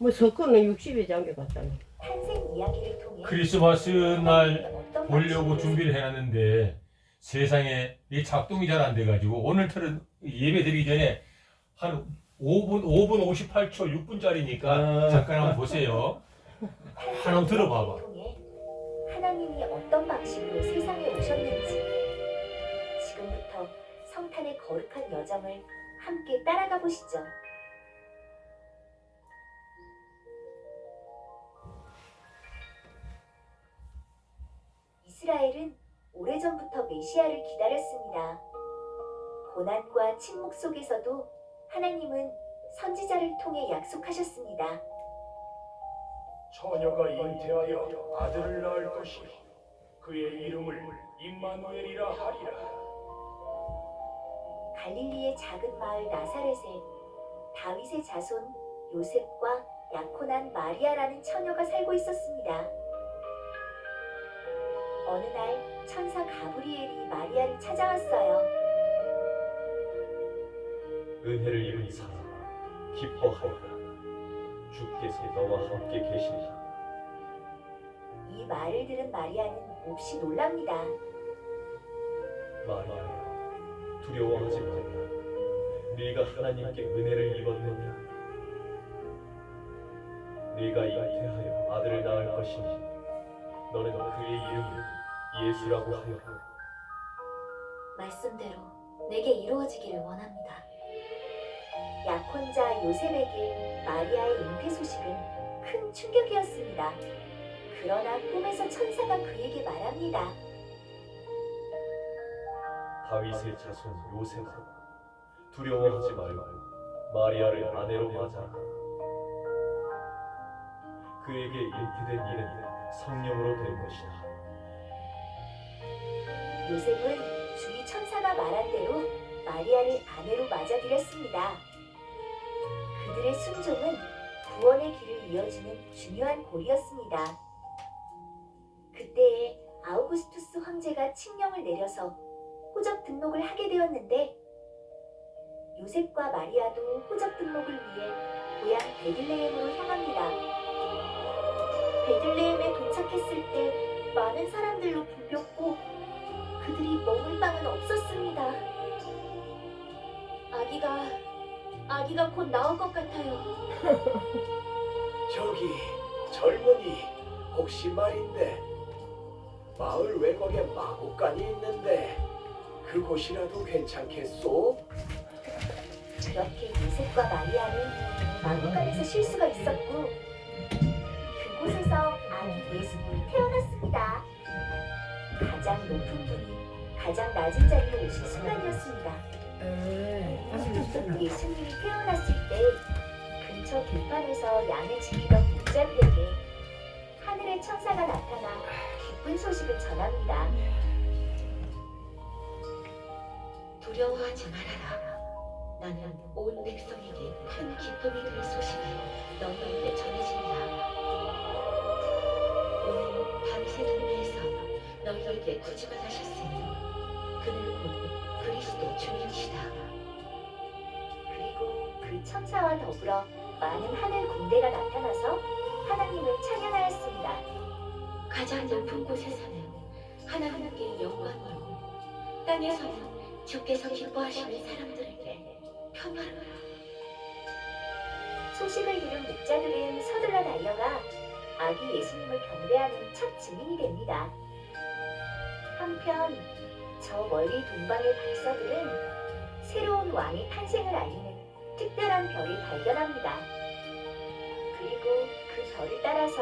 뭐 석고는 60에 잠겨갔다니. 탄생 이야기를 통해 크리스마스 날 어떤 보려고 방식으로 준비를 해놨는데 세상에 이 작동이 잘 안 돼가지고 오늘부터는 예배 드리기 전에 한 5분 58초 6분짜리니까 잠깐 한번 보세요. 하나 들어봐봐. 통해 하나님이 어떤 방식으로 세상에 오셨는지 지금부터 성탄의 거룩한 여정을 함께 따라가 보시죠. 이스라엘은 오래전부터 메시아를 기다렸습니다. 고난과 침묵 속에서도 하나님은 선지자를 통해 약속하셨습니다. 처녀가 잉태하여 아들을 낳을 것이요 그의 이름을 임마누엘이라 하리라. 갈릴리의 작은 마을 나사렛에 다윗의 자손 요셉과 약혼한 마리아라는 처녀가 살고 있었습니다. 어느 날 천사 가브리엘이 마리아를 찾아왔어요. 은혜를 입은 사람아 기뻐하여라. 주께서 너와 함께 계시니라. 이 말을 들은 마리아는 몹시 놀랍니다. 마리아야 두려워하지 말라. 네가 하나님께 은혜를 입었느냐. 네가 잉태하여 아들을 낳을 것이니 너는 그의 이름을 예수라고 하여라. 말씀대로 내게 이루어지기를 원합니다. 약혼자 요셉에게 마리아의 잉태 소식은 큰 충격이었습니다. 그러나 꿈에서 천사가 그에게 말합니다. 다윗의 자손 요셉아 두려워하지 말고 마리아를 아내로 맞아라. 그에게 잉태된 이는 성령으로 된 것이다. 요셉은 주위 천사가 말한 대로 마리아를 아내로 맞아들였습니다. 그들의 순종은 구원의 길을 이어주는 중요한 고리였습니다. 그때에 아우구스투스 황제가 칙령을 내려서 호적 등록을 하게 되었는데 요셉과 마리아도 호적 등록을 위해 고향 베들레헴으로 향합니다. 베들레헴에 도착했을 때 많은 사람들로 붐볐고 그들이 머물 방은 없었습니다. 아기가 곧 나올 것 같아요. 저기 젊은이 혹시 말인데 마을 외곽에 마곡간이 있는데 그곳이라도 괜찮겠소? 그렇게 요셉과 마리아는 마구간에서 쉴 수가 있었고 그곳에서 아기 예수님이 태어났습니다. 가장 높은 분이 가장 낮은 자리로 오신 순간이었습니다. 예수님이 태어났을 때 근처 들판에서 양을 지키던 목자들에게 하늘의 천사가 나타나 기쁜 소식을 전합니다. 두려워하지 말아라. 나는 온 백성에게 큰 기쁨이 될 소식이 너희에게 전해진다. 오늘 다윗의 동네에서 너희에게 구주가 나셨으니 그는 곧 그리스도 주님이시다. 그리고 그 천사와 더불어 많은 하늘 군대가 나타나서 하나님을 찬양하였습니다. 가장 높은 곳에서는 하나님께 영광이고 땅에서는 주께서 기뻐하시는 사람들에게 평화로라. 소식을 들은 목자들은 서둘러 달려가 아기 예수님을 경배하는 첫 증인이 됩니다. 한편 저 멀리 동방의 박사들은 새로운 왕의 탄생을 알리는 특별한 별을 발견합니다. 그리고 그 별을 따라서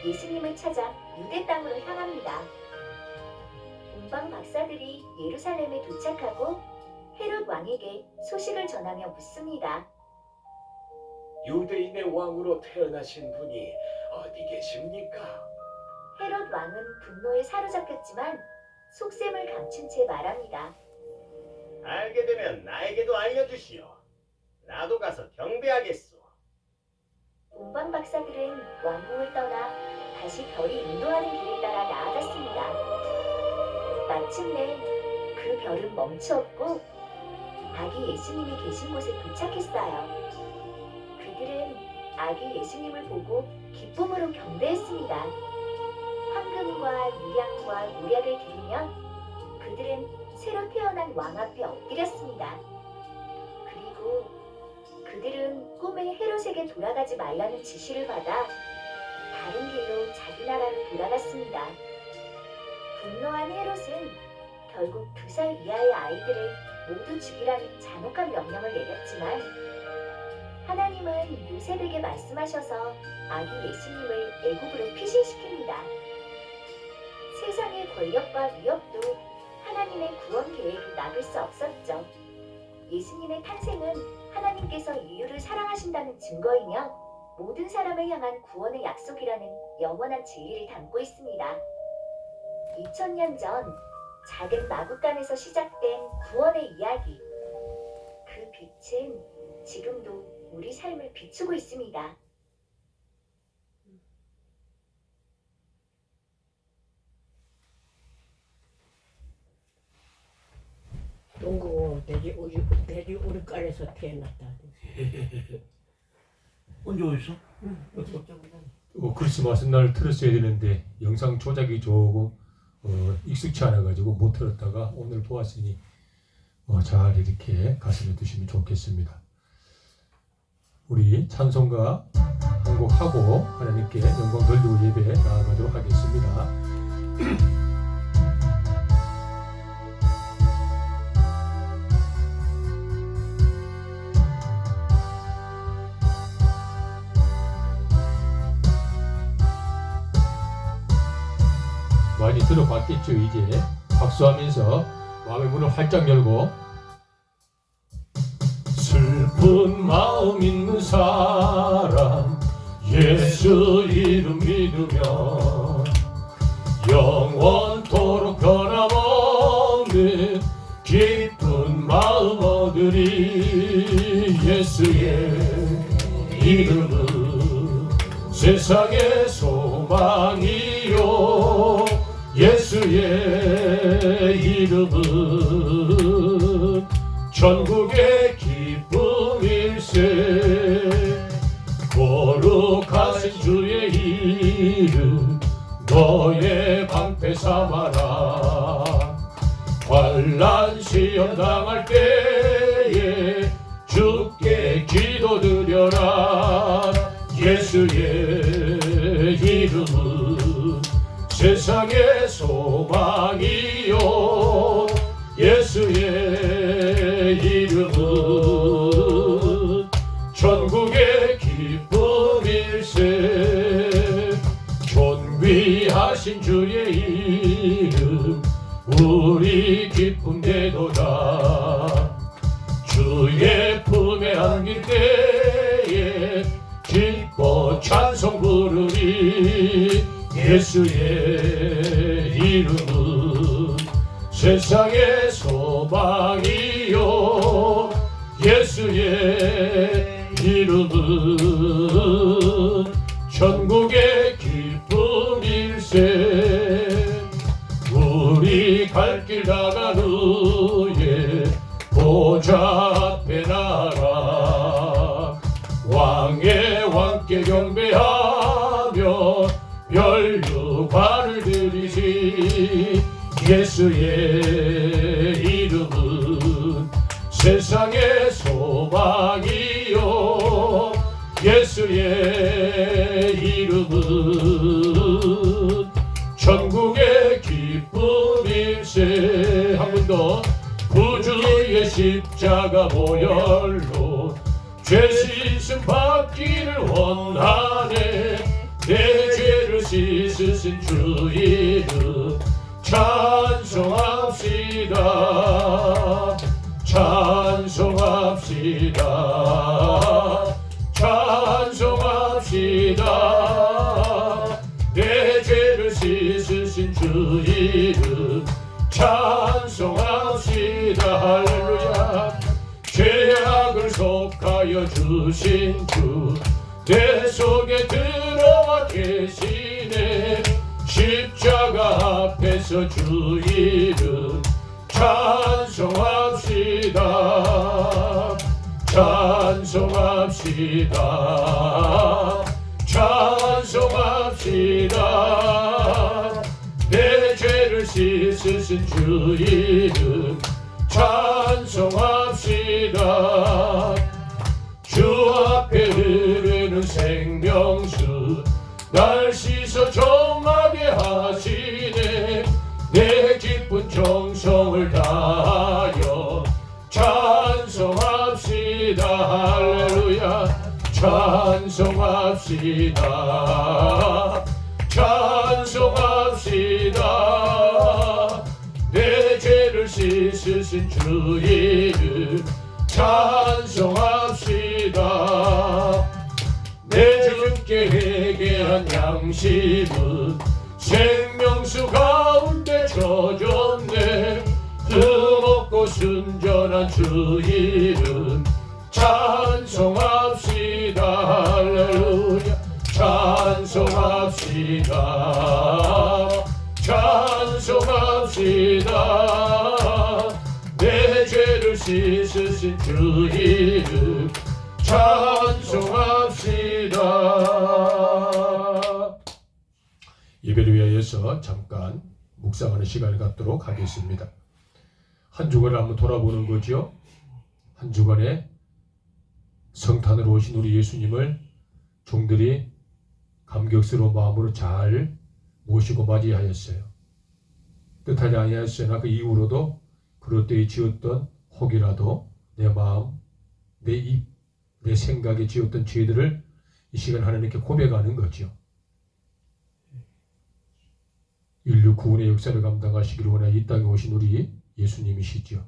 예수님을 찾아 유대 땅으로 향합니다. 동방 박사들이 예루살렘에 도착하고 헤롯 왕에게 소식을 전하며 묻습니다. 유대인의 왕으로 태어나신 분이 어디 계십니까? 헤롯 왕은 분노에 사로잡혔지만 속셈을 감춘 채 말합니다. 알게 되면 나에게도 알려주시오. 나도 가서 경배하겠소. 동방 박사들은 왕궁을 떠나 다시 별이 인도하는 길을 따라 나아갔습니다. 마침내 그 별은 멈추었고 아기 예수님이 계신 곳에 도착했어요. 그들은 아기 예수님을 보고 기쁨으로 경배했습니다. 황금과 유향과 모략을 드리며 그들은 새로 태어난 왕 앞에 엎드렸습니다. 그리고 그들은 꿈에 헤롯에게 돌아가지 말라는 지시를 받아 다른 길로 자기 나라로 돌아갔습니다. 분노한 헤롯은 결국 2살 이하의 아이들을 모두 죽이라는 잔혹한 명령을 내렸지만 하나님은 요셉에게 말씀하셔서 아기 예수님을 애굽으로 피신시킵니다. 세상의 권력과 위협도 하나님의 구원 계획을 막을 수 없었죠. 예수님의 탄생은 하나님께서 인류를 사랑하신다는 증거이며 모든 사람을 향한 구원의 약속이라는 영원한 진리를 담고 있습니다. 2000년 전 작은 마국간에서 시작된 구원의 이야기. 그 빛은 지금도 우리 삶을 비추고 있습니다. 동구 돼지 우리깔에서 태어났다. 언제 오셨어? 크리스마스 날 틀었어야 되는데 영상 조작이 조금 익숙치 않아가지고 못 틀었다가 오늘 보았으니 잘 이렇게 가슴에 두시면 좋겠습니다. 우리 찬송가 한 곡 하고 하나님께 영광 돌리고 예배 나아가도록 하겠습니다. 많이 들어봤겠죠. 이제 박수하면서 마음의 문을 활짝 열고 슬픈 마음 있는 사람 예수 이름 믿으면 영원토록 변함없는 기쁜 마음 얻으리. 예수의 이름은 세상의 소망이요 예수의 이름은 전국의 기쁨일세. 거룩하신 주의 이름 너의 방패 삼아라. 환난 시험 당할 때에 주께 기도드려라. 예수의 이름은 세상의 소망이요 예수의 이름은 전국의 기쁨일세. 존귀하신 주의 이름 우리 기쁨 되도다. 주의 품에 안길 때에 기뻐 찬송 부르리. 예수의 이름은 세상의 소망이요 예수의 이름은 전국의 기쁨일세. 우리 갈 길 다간 후에 보좌 앞에 나가 왕의 왕께 경배하며 멸류관을 드리지. 예수의 이름은 세상의 소망이요 예수의 이름은 전국의 기쁨일세. 한 번 더. 구주의 십자가 보혈로 죄 씻음 받기를 원하네. 내 죄를 씻으신 주 이름 찬송합시다. 찬송합시다. 찬송합시다. 내 죄를 씻으신 주 이름 찬송합시다. 할렐루야. 죄악을 속하여 주신 주 내 속에 들어와 계시네. 십자가 앞에서 주 이름 찬송합시다. 찬송합시다. 찬송합시다. 내 죄를 씻으신 주 이름 찬송합시다. 주 앞에 흐르는 생명수 날 씻어 정하게 하시네. 내 기쁜 정성을 다하여 찬송합시다. 할렐루야. 찬송합시다. 찬송합시다. 내 죄를 씻으신 주 이름 찬송합시다. 내 주께 회개한 양심은 생명수 가운데 젖었네. 흠없고 순전한 주 이름 찬송합시다. 할렐루야. 찬송합시다. 찬송합시다. 내 죄를 씻으신 주 이름 찬송합시다. 예배를 위하여서 잠깐 묵상하는 시간을 갖도록 하겠습니다. 한 주간을 한번 돌아보는 거죠. 한 주간에 성탄으로 오신 우리 예수님을 종들이 감격스러운 마음으로 잘 모시고 맞이하였어요. 뜻하지 아니하였으나 그 이후로도 그럴 때에 지었던 혹이라도 내 마음, 내 입, 내 생각에 지었던 죄들을 이 시간 하나님께 고백하는 거죠. 인류 구원의 역사를 감당하시기를 원하여 이 땅에 오신 우리 예수님이시죠.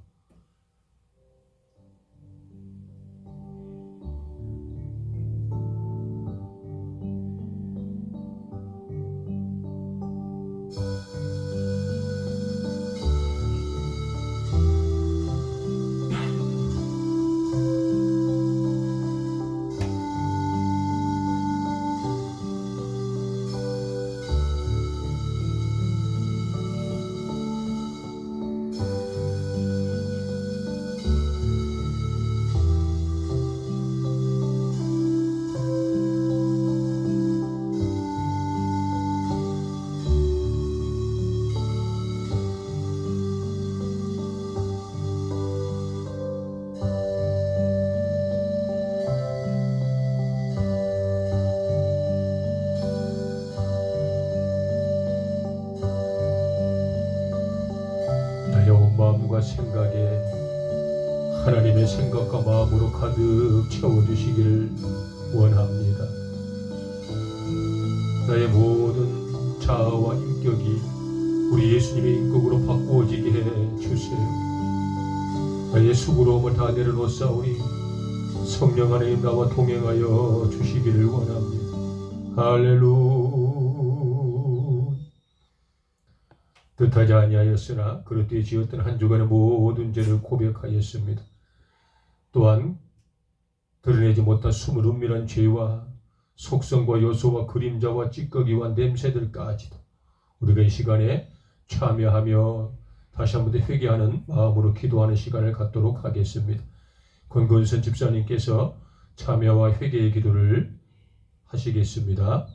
나의 온 마음과 생각에 하나님의 생각과 마음으로 가득 채워주시기를 원합니다. 나의 모든 자아와 인격이 우리 예수님의 인격으로 바꾸어지게 해주세요. 나의 수고로움을 다 내려놓사오니 성령 안에 나와 동행하여 주시기를 원합니다. 할렐루야. 뜻하지 아니하였으나 그릇되이 지었던 한 주간의 모든 죄를 고백하였습니다. 또한 드러내지 못한 숨을 은밀한 죄와 속성과 요소와 그림자와 찌꺼기와 냄새들까지도 우리가 이 시간에 참여하며 다시 한번 회개하는 마음으로 기도하는 시간을 갖도록 하겠습니다. 권건선 집사님께서 참여와 회개의 기도를 하시겠습니다.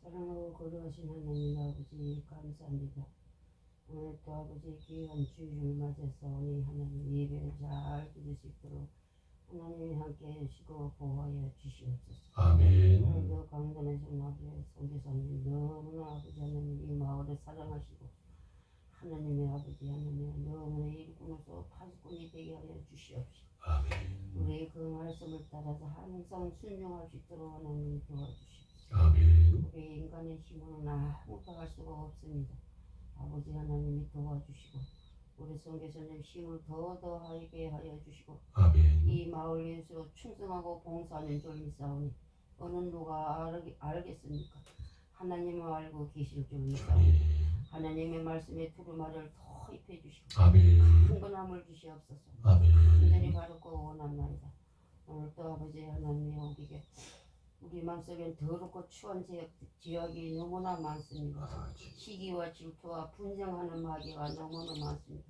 사랑하고 거룩하신 하나님 아버지 감사합니다. 오늘 또 아버지 귀한 주일을 맞아서 우리 하나님 예배를 잘 드릴 수 있도록 하나님이 함께 해주시고 보호하여 주시옵소서. 아멘. 오늘도 강단하신 아버지 선교사님 너무나 아버지 하나님 이 마을을 사랑하시고 하나님의 아버지 하나님 너무나 일꾼으로서 파수꾼이 되게 하여 주시옵소서. 아멘. 우리의 그 말씀을 따라서 항상 순종할 수 있도록 하나님 도와주시옵소서. 아멘. 우리 인간의 힘으로는 아무것도 할 수가 없습니다. 아버지 하나님이 도와주시고 우리 선교사님 힘을 더더하게 하여 주시고 아멘. 이 마을 위해서 충성하고 봉사하는 줄 믿사오니 어느 누가 알겠습니까? 하나님을 알고 계실 줄 믿사오니 하나님의 말씀에 두루마리를 더 입혀 주시고 아멘. 풍부함을 주시옵소서. 아멘. 온전히 바르고 원합나이다. 오늘 또 아버지 하나님의 오기게 우리 마음속엔 더럽고 추한 지역이 너무나 많습니다. 시기와 질투와 분쟁하는 마귀가 너무나 많습니다.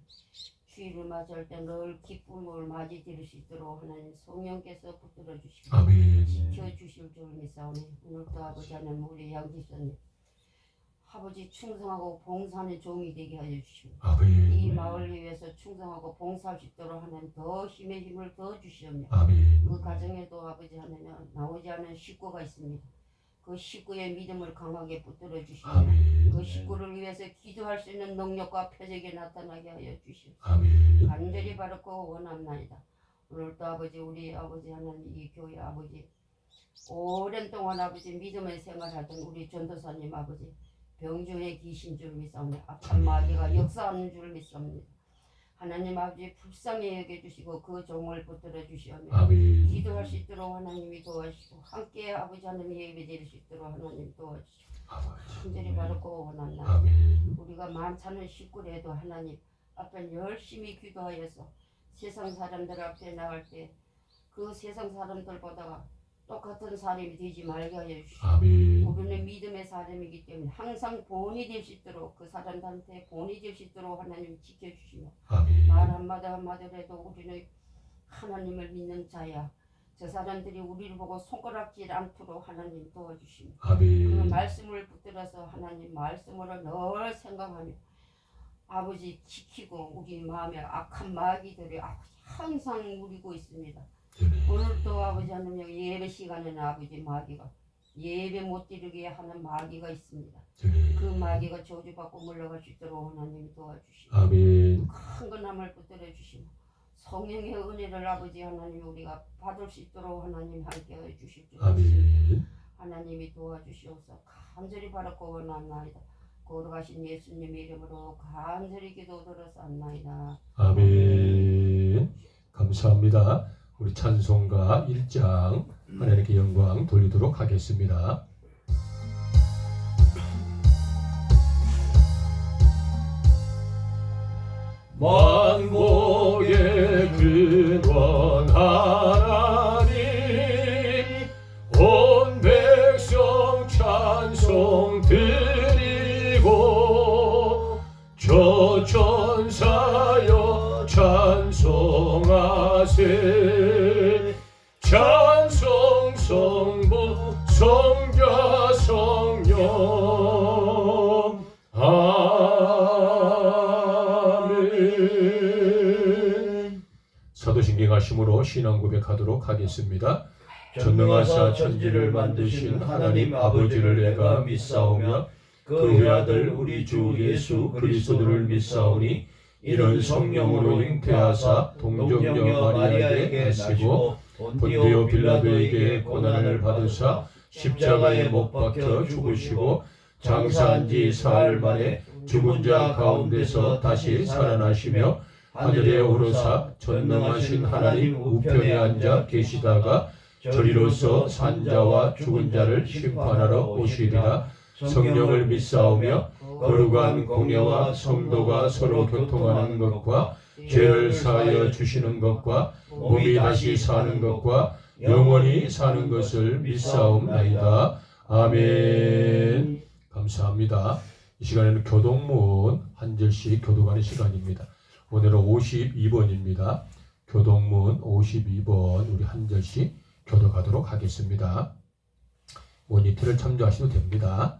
주일을 맞이할 때 늘 기쁨을 맞이 드릴 수 있도록 하나님 성령께서 붙들어 주시고 아멘. 지켜주실 줄 믿사오니 오늘도 아버지 하나님 우리 양집사님 아버지 충성하고 봉사하는 종이 되게 하여 주시고 이 아멘. 마을 위해서 충성하고 봉사할 수 있도록 하나님 더 힘의 힘을 더 주시오며 아멘. 그 가정에도 아버지 하나님 나오지 않은 식구가 있습니다. 그 식구의 믿음을 강하게 붙들어 주시며 아멘. 그 식구를 위해서 기도할 수 있는 능력과 표적이 나타나게 하여 주시옵소서. 아멘. 간절히 바르고 원합나이다. 오늘도 아버지 우리 아버지 하나님 이 교회 아버지 오랜 동안 아버지 믿음의 생활하던 우리 전도사님 아버지 병중에 계신 줄 믿사옵니다. 악한 마귀가 역사하는 줄 믿사옵니다. 하나님 아버지 불쌍히 여겨주시고 그 종을 붙들어 주시오며 아멘. 기도할 수 있도록 하나님이 도와주시고 함께 아버지 하나님 예배 드릴 수 있도록 하나님 도와주시고 간절히 바르고 원합니다. 아멘. 우리가 많잖은 식구라도 하나님 앞에 열심히 기도하여서 세상 사람들 앞에 나갈 때 그 세상 사람들보다 똑같은 사람이 되지 말게 하여 주시고 아멘. 우리는 믿음의 사람이기 때문에 항상 본이 될 수 있도록 그 사람들한테 본이 될 수 있도록 하나님 지켜주시며 아멘. 말 한마디 한마디라도 우리는 하나님을 믿는 자야. 저 사람들이 우리를 보고 손가락질 않도록 하나님 도와주시며 그 아멘. 말씀을 붙들어서 하나님 말씀으로 늘 생각하며 아버지 지키고 우리 마음에 악한 마귀들이 항상 우리고 있습니다. 오늘도 아버지 하나님 예배 시간에는 아버지 마귀가 예배 못 드리게 하는 마귀가 있습니다. 그 마귀가 저주받고 물러갈 수 있도록 하나님 도와주시고 아멘. 큰 건함을 붙들어 주시고 성령의 은혜를 아버지 하나님 우리가 받을 수 있도록 하나님 함께해 주실 줄 믿습니다. 아멘. 하나님이 도와주시옵소서. 간절히 바라고 원하나이다. 거룩하신 예수님의 이름으로 간절히 기도 들어서나이다. 아멘. 감사합니다. 우리 찬송가 1장 하나님께 영광 돌리도록 하겠습니다. 만국의 근원 하나님 온 백성 찬송 드리고 저 천사여 찬송하세 찬송 성부 성자 성령 아멘. 사도신경 하심으로 신앙 고백하도록 하겠습니다. 전능하사 천지를 만드신 하나님 아버지를 내가 믿사오며 그 외아들 우리 주 예수 그리스도를 믿사오니 이는 성령으로 잉태하사 동정녀 마리아에게 나시고 본디오 빌라도에게 고난을 받으사 십자가에 못 박혀 죽으시고 장사한 지 사흘 만에 죽은 자 가운데서 다시 살아나시며 하늘에 오르사 전능하신 하나님 우편에 앉아 계시다가 저리로서 산자와 죽은 자를 심판하러 오시리라. 성령을 믿사오며 거룩한 공예와 성도가 서로 교통하는 것과 죄를 사하여 주시는 것과 몸이 다시 사는 것과 영원히 사는 것을 믿사옵나이다. 아멘. 감사합니다. 이 시간에는 교동문 한 절씩 교도가는 시간입니다. 오늘은 52번입니다. 교동문 52번 우리 한 절씩 교도가도록 하겠습니다. 모니터를 참조하셔도 됩니다.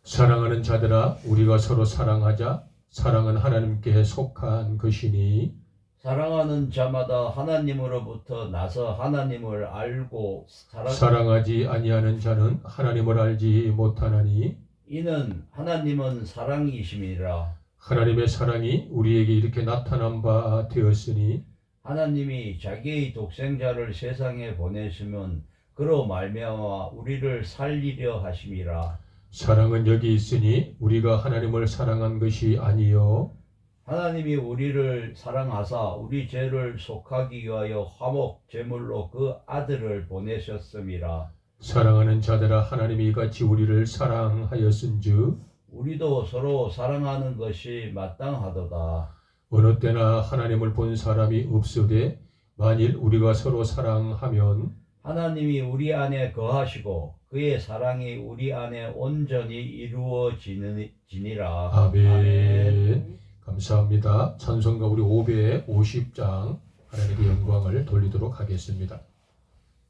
사랑하는 자들아 우리가 서로 사랑하자. 사랑은 하나님께 속한 것이니 사랑하는 자마다 하나님으로부터 나서 하나님을 알고 사랑하지 아니하는 자는 하나님을 알지 못하나니 이는 하나님은 사랑이심이라. 하나님의 사랑이 우리에게 이렇게 나타난 바 되었으니 하나님이 자기의 독생자를 세상에 보내시면 그로 말미암아 우리를 살리려 하심이라. 사랑은 여기 있으니 우리가 하나님을 사랑한 것이 아니요 하나님이 우리를 사랑하사 우리 죄를 속하기 위하여 화목 제물로 그 아들을 보내셨음이라. 사랑하는 자들아 하나님이 이같이 우리를 사랑하였은즉 우리도 서로 사랑하는 것이 마땅하도다. 어느 때나 하나님을 본 사람이 없으되 만일 우리가 서로 사랑하면 하나님이 우리 안에 거하시고 그의 사랑이 우리 안에 온전히 이루어지니라. 아멘. 감사합니다. 찬송가 우리 550장 하나님께 영광을 돌리도록 하겠습니다.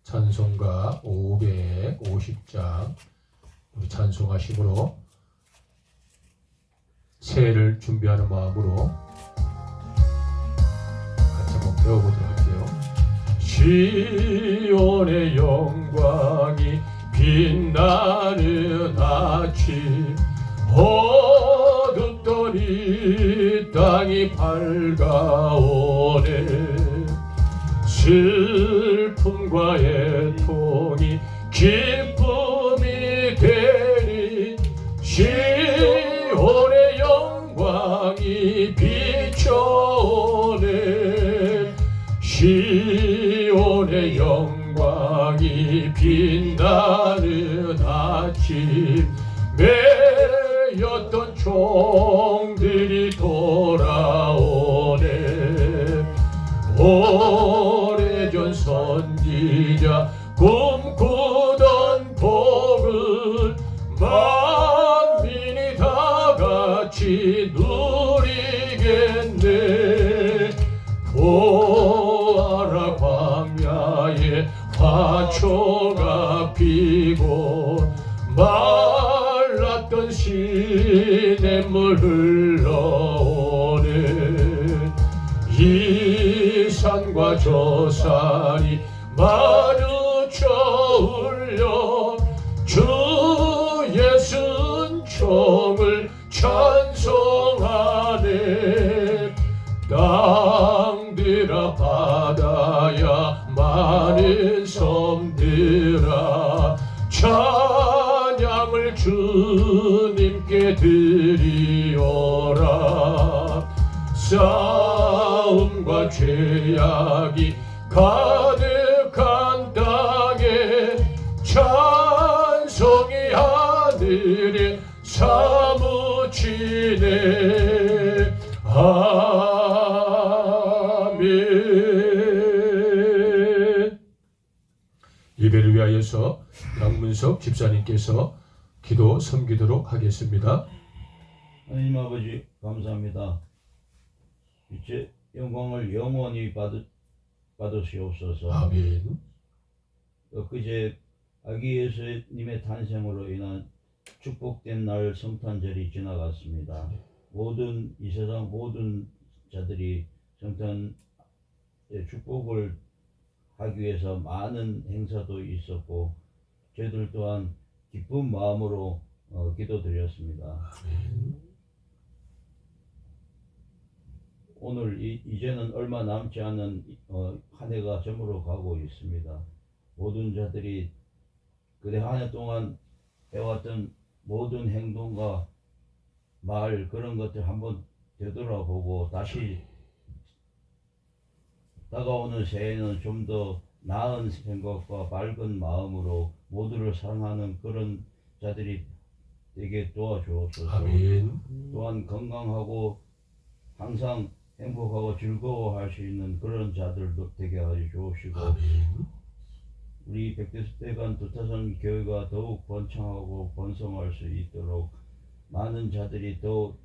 찬송가 550장 우리 찬송하심으로 새해를 준비하는 마음으로 같이 한번 배워보도록 할게요. 시온의 영광이 빛나는 아침 어둡던 이 땅이 밝아오네. 슬픔과 애통이 기쁨이 되니 시온의 영광이 비춰오네. 시온의 영광이 빛나는 아침 매였던 종들이 돌아오네. 오래전 선지자 꿈꾸던 복을 만민이 다 같이 누리겠네. 보아라 광야에 화초가 피고 말랐던 시냇물 흘러오네. 이 산과 저 산이 마주쳐 울려 주의 순종을 찬송하네. 땅들아 바다야 많은 섬들아 찬양을 주님께 드리오라. 싸움과 죄악이 가득한 땅에 찬송이 하늘에 사무치네. 아멘. 예배를 위하여서 양문석 집사님께서 기도 섬기도록 하겠습니다. 하나님 아버지 감사합니다. 이제 영광을 영원히 받으시옵소서. 아멘. 엊그제 아기 예수님의 탄생으로 인한 축복된 날 성탄절이 지나갔습니다. 모든 이 세상 모든 자들이 성탄 축복을 하기 위해서 많은 행사도 있었고 저희들 또한 기쁜 마음으로 기도드렸습니다. 오늘 이제는 얼마 남지 않은 한 해가 저물어 가고 있습니다. 모든 자들이 그래 한 해 동안 해왔던 모든 행동과 말 그런 것들 한번 되돌아보고 다시 다가오는 새해는 좀 더 나은 생각과 밝은 마음으로 모두를 사랑하는 그런 자들이 되게 도와주옵소서. 아멘. 또한 건강하고 항상 행복하고 즐거워할 수 있는 그런 자들도 되게 하여 주옵시고 아멘. 우리 백대수대관 두타선 교회가 더욱 번창하고 번성할 수 있도록 많은 자들이 더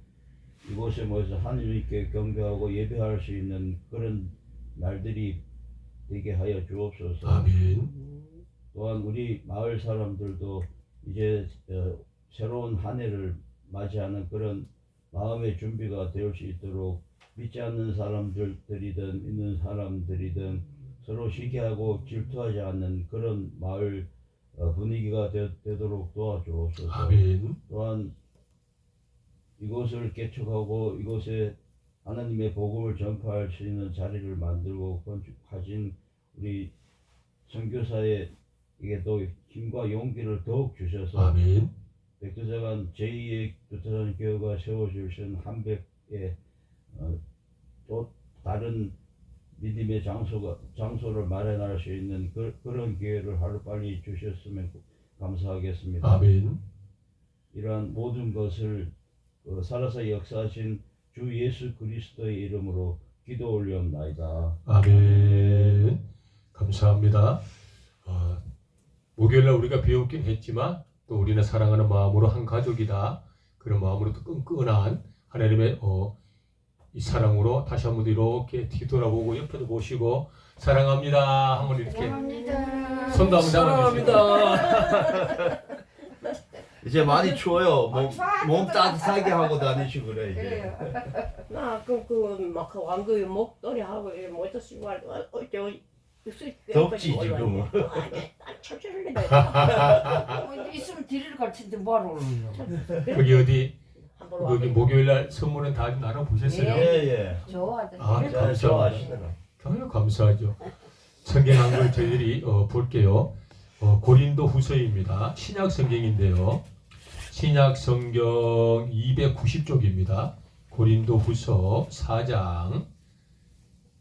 이곳에 모여서 하느님께 경배하고 예배할 수 있는 그런 날들이 되게 하여 주옵소서. 아멘. 또한 우리 마을 사람들도 이제 새로운 한 해를 맞이하는 그런 마음의 준비가 될 수 있도록 믿지 않는 사람들이든 있는 사람들이든 서로 시기하고 질투하지 않는 그런 마을 분위기가 되도록 도와주옵소서. 아멘. 또한 이곳을 개척하고 이곳에 하나님의 복음을 전파할 수 있는 자리를 만들고 건축하신 우리 선교사에게 또 힘과 용기를 더욱 주셔서 아멘. 백두사관 제2의 두타산 교회가 세워주신 한백에 또 다른 믿음의 장소를 마련할 수 있는 그런 기회를 하루빨리 주셨으면 감사하겠습니다. 아멘. 이러한 모든 것을 살아서 역사하신 주 예수 그리스도의 이름으로 기도 올리옵나이다. 아멘. 감사합니다. 목요일날 우리가 배우긴 했지만 또 우리는 사랑하는 마음으로 한 가족이다. 그런 마음으로 또 끈끈한 하나님의 이 사랑으로 다시 한번 이렇게 뒤돌아보고 옆에도 보시고 사랑합니다 한번 이렇게 사랑합니다. 손도 한번 잡아주시고 이제 많이 추워요. 몸 따뜻하게 하고 다니시고 그래 이제. 그래요. 나 그막 왕그 목도리 하고 모자 쓰고 할 덥지 지금. 있으면 드릴 것 같은데 뭐하러 오는 여기 어디 여기 목요일날 선물은 다 나눠보셨어요? 예예. 좋아하더라. 아, 잘 감사합니다. 좋아하시더라. 아유, 감사하죠. 성경한 걸 저희들이 볼게요. 고린도 후서입니다. 신약 성경인데요. 신약 성경 290쪽입니다. 고린도 후서 4장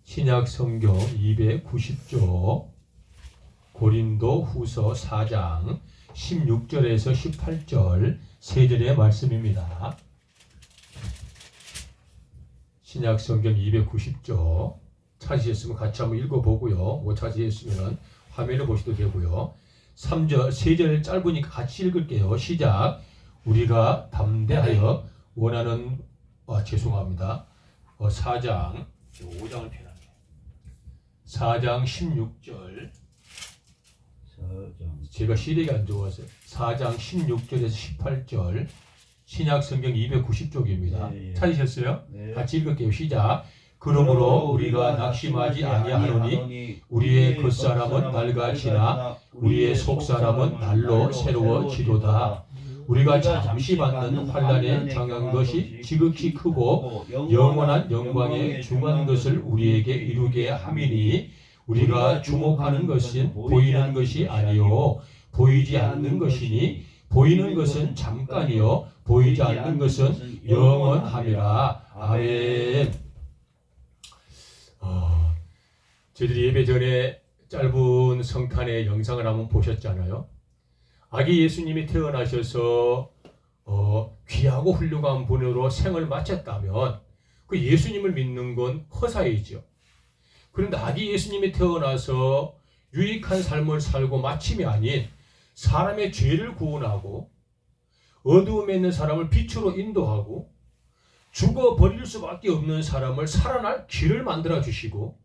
신약 성경 290쪽 고린도 후서 4장 16절에서 18절 세 절의 말씀입니다. 신약 성경 290쪽 찾으셨으면 같이 한번 읽어보고요. 못 찾으셨으면 화면을 보셔도 되고요. 3절, 3절 짧으니까 같이 읽을게요. 시작. 우리가 담대하여 원하는 죄송합니다. 4장 5장을 펴놨네. 4장 16절 제가 시력이 안 좋아서 4장 16절에서 18절 신약 성경 290쪽입니다. 예, 예. 찾으셨어요? 네. 같이 읽을게요. 시작. 그러므로 우리가 낙심하지 아니하노니 우리의 겉사람은 날과 지나 우리의 속사람은 날로 새로워지도다. 우리가 잠시 받는 환난에 당한 것이 지극히 크고 영원한 영광에 중한 것을 우리에게 이루게 함이니 우리가 주목하는 것은 보이는 것이 아니요 보이지 않는 것이니 보이는 것은 잠깐이요 보이지 않는 것은 영원함이라. 아멘. 저희들이 예배 전에 짧은 성탄의 영상을 한번 보셨잖아요. 아기 예수님이 태어나셔서 귀하고 훌륭한 분으로 생을 마쳤다면 그 예수님을 믿는 건 허사이죠. 그런데 아기 예수님이 태어나서 유익한 삶을 살고 마침이 아닌 사람의 죄를 구원하고 어두움에 있는 사람을 빛으로 인도하고 죽어버릴 수밖에 없는 사람을 살아날 길을 만들어 주시고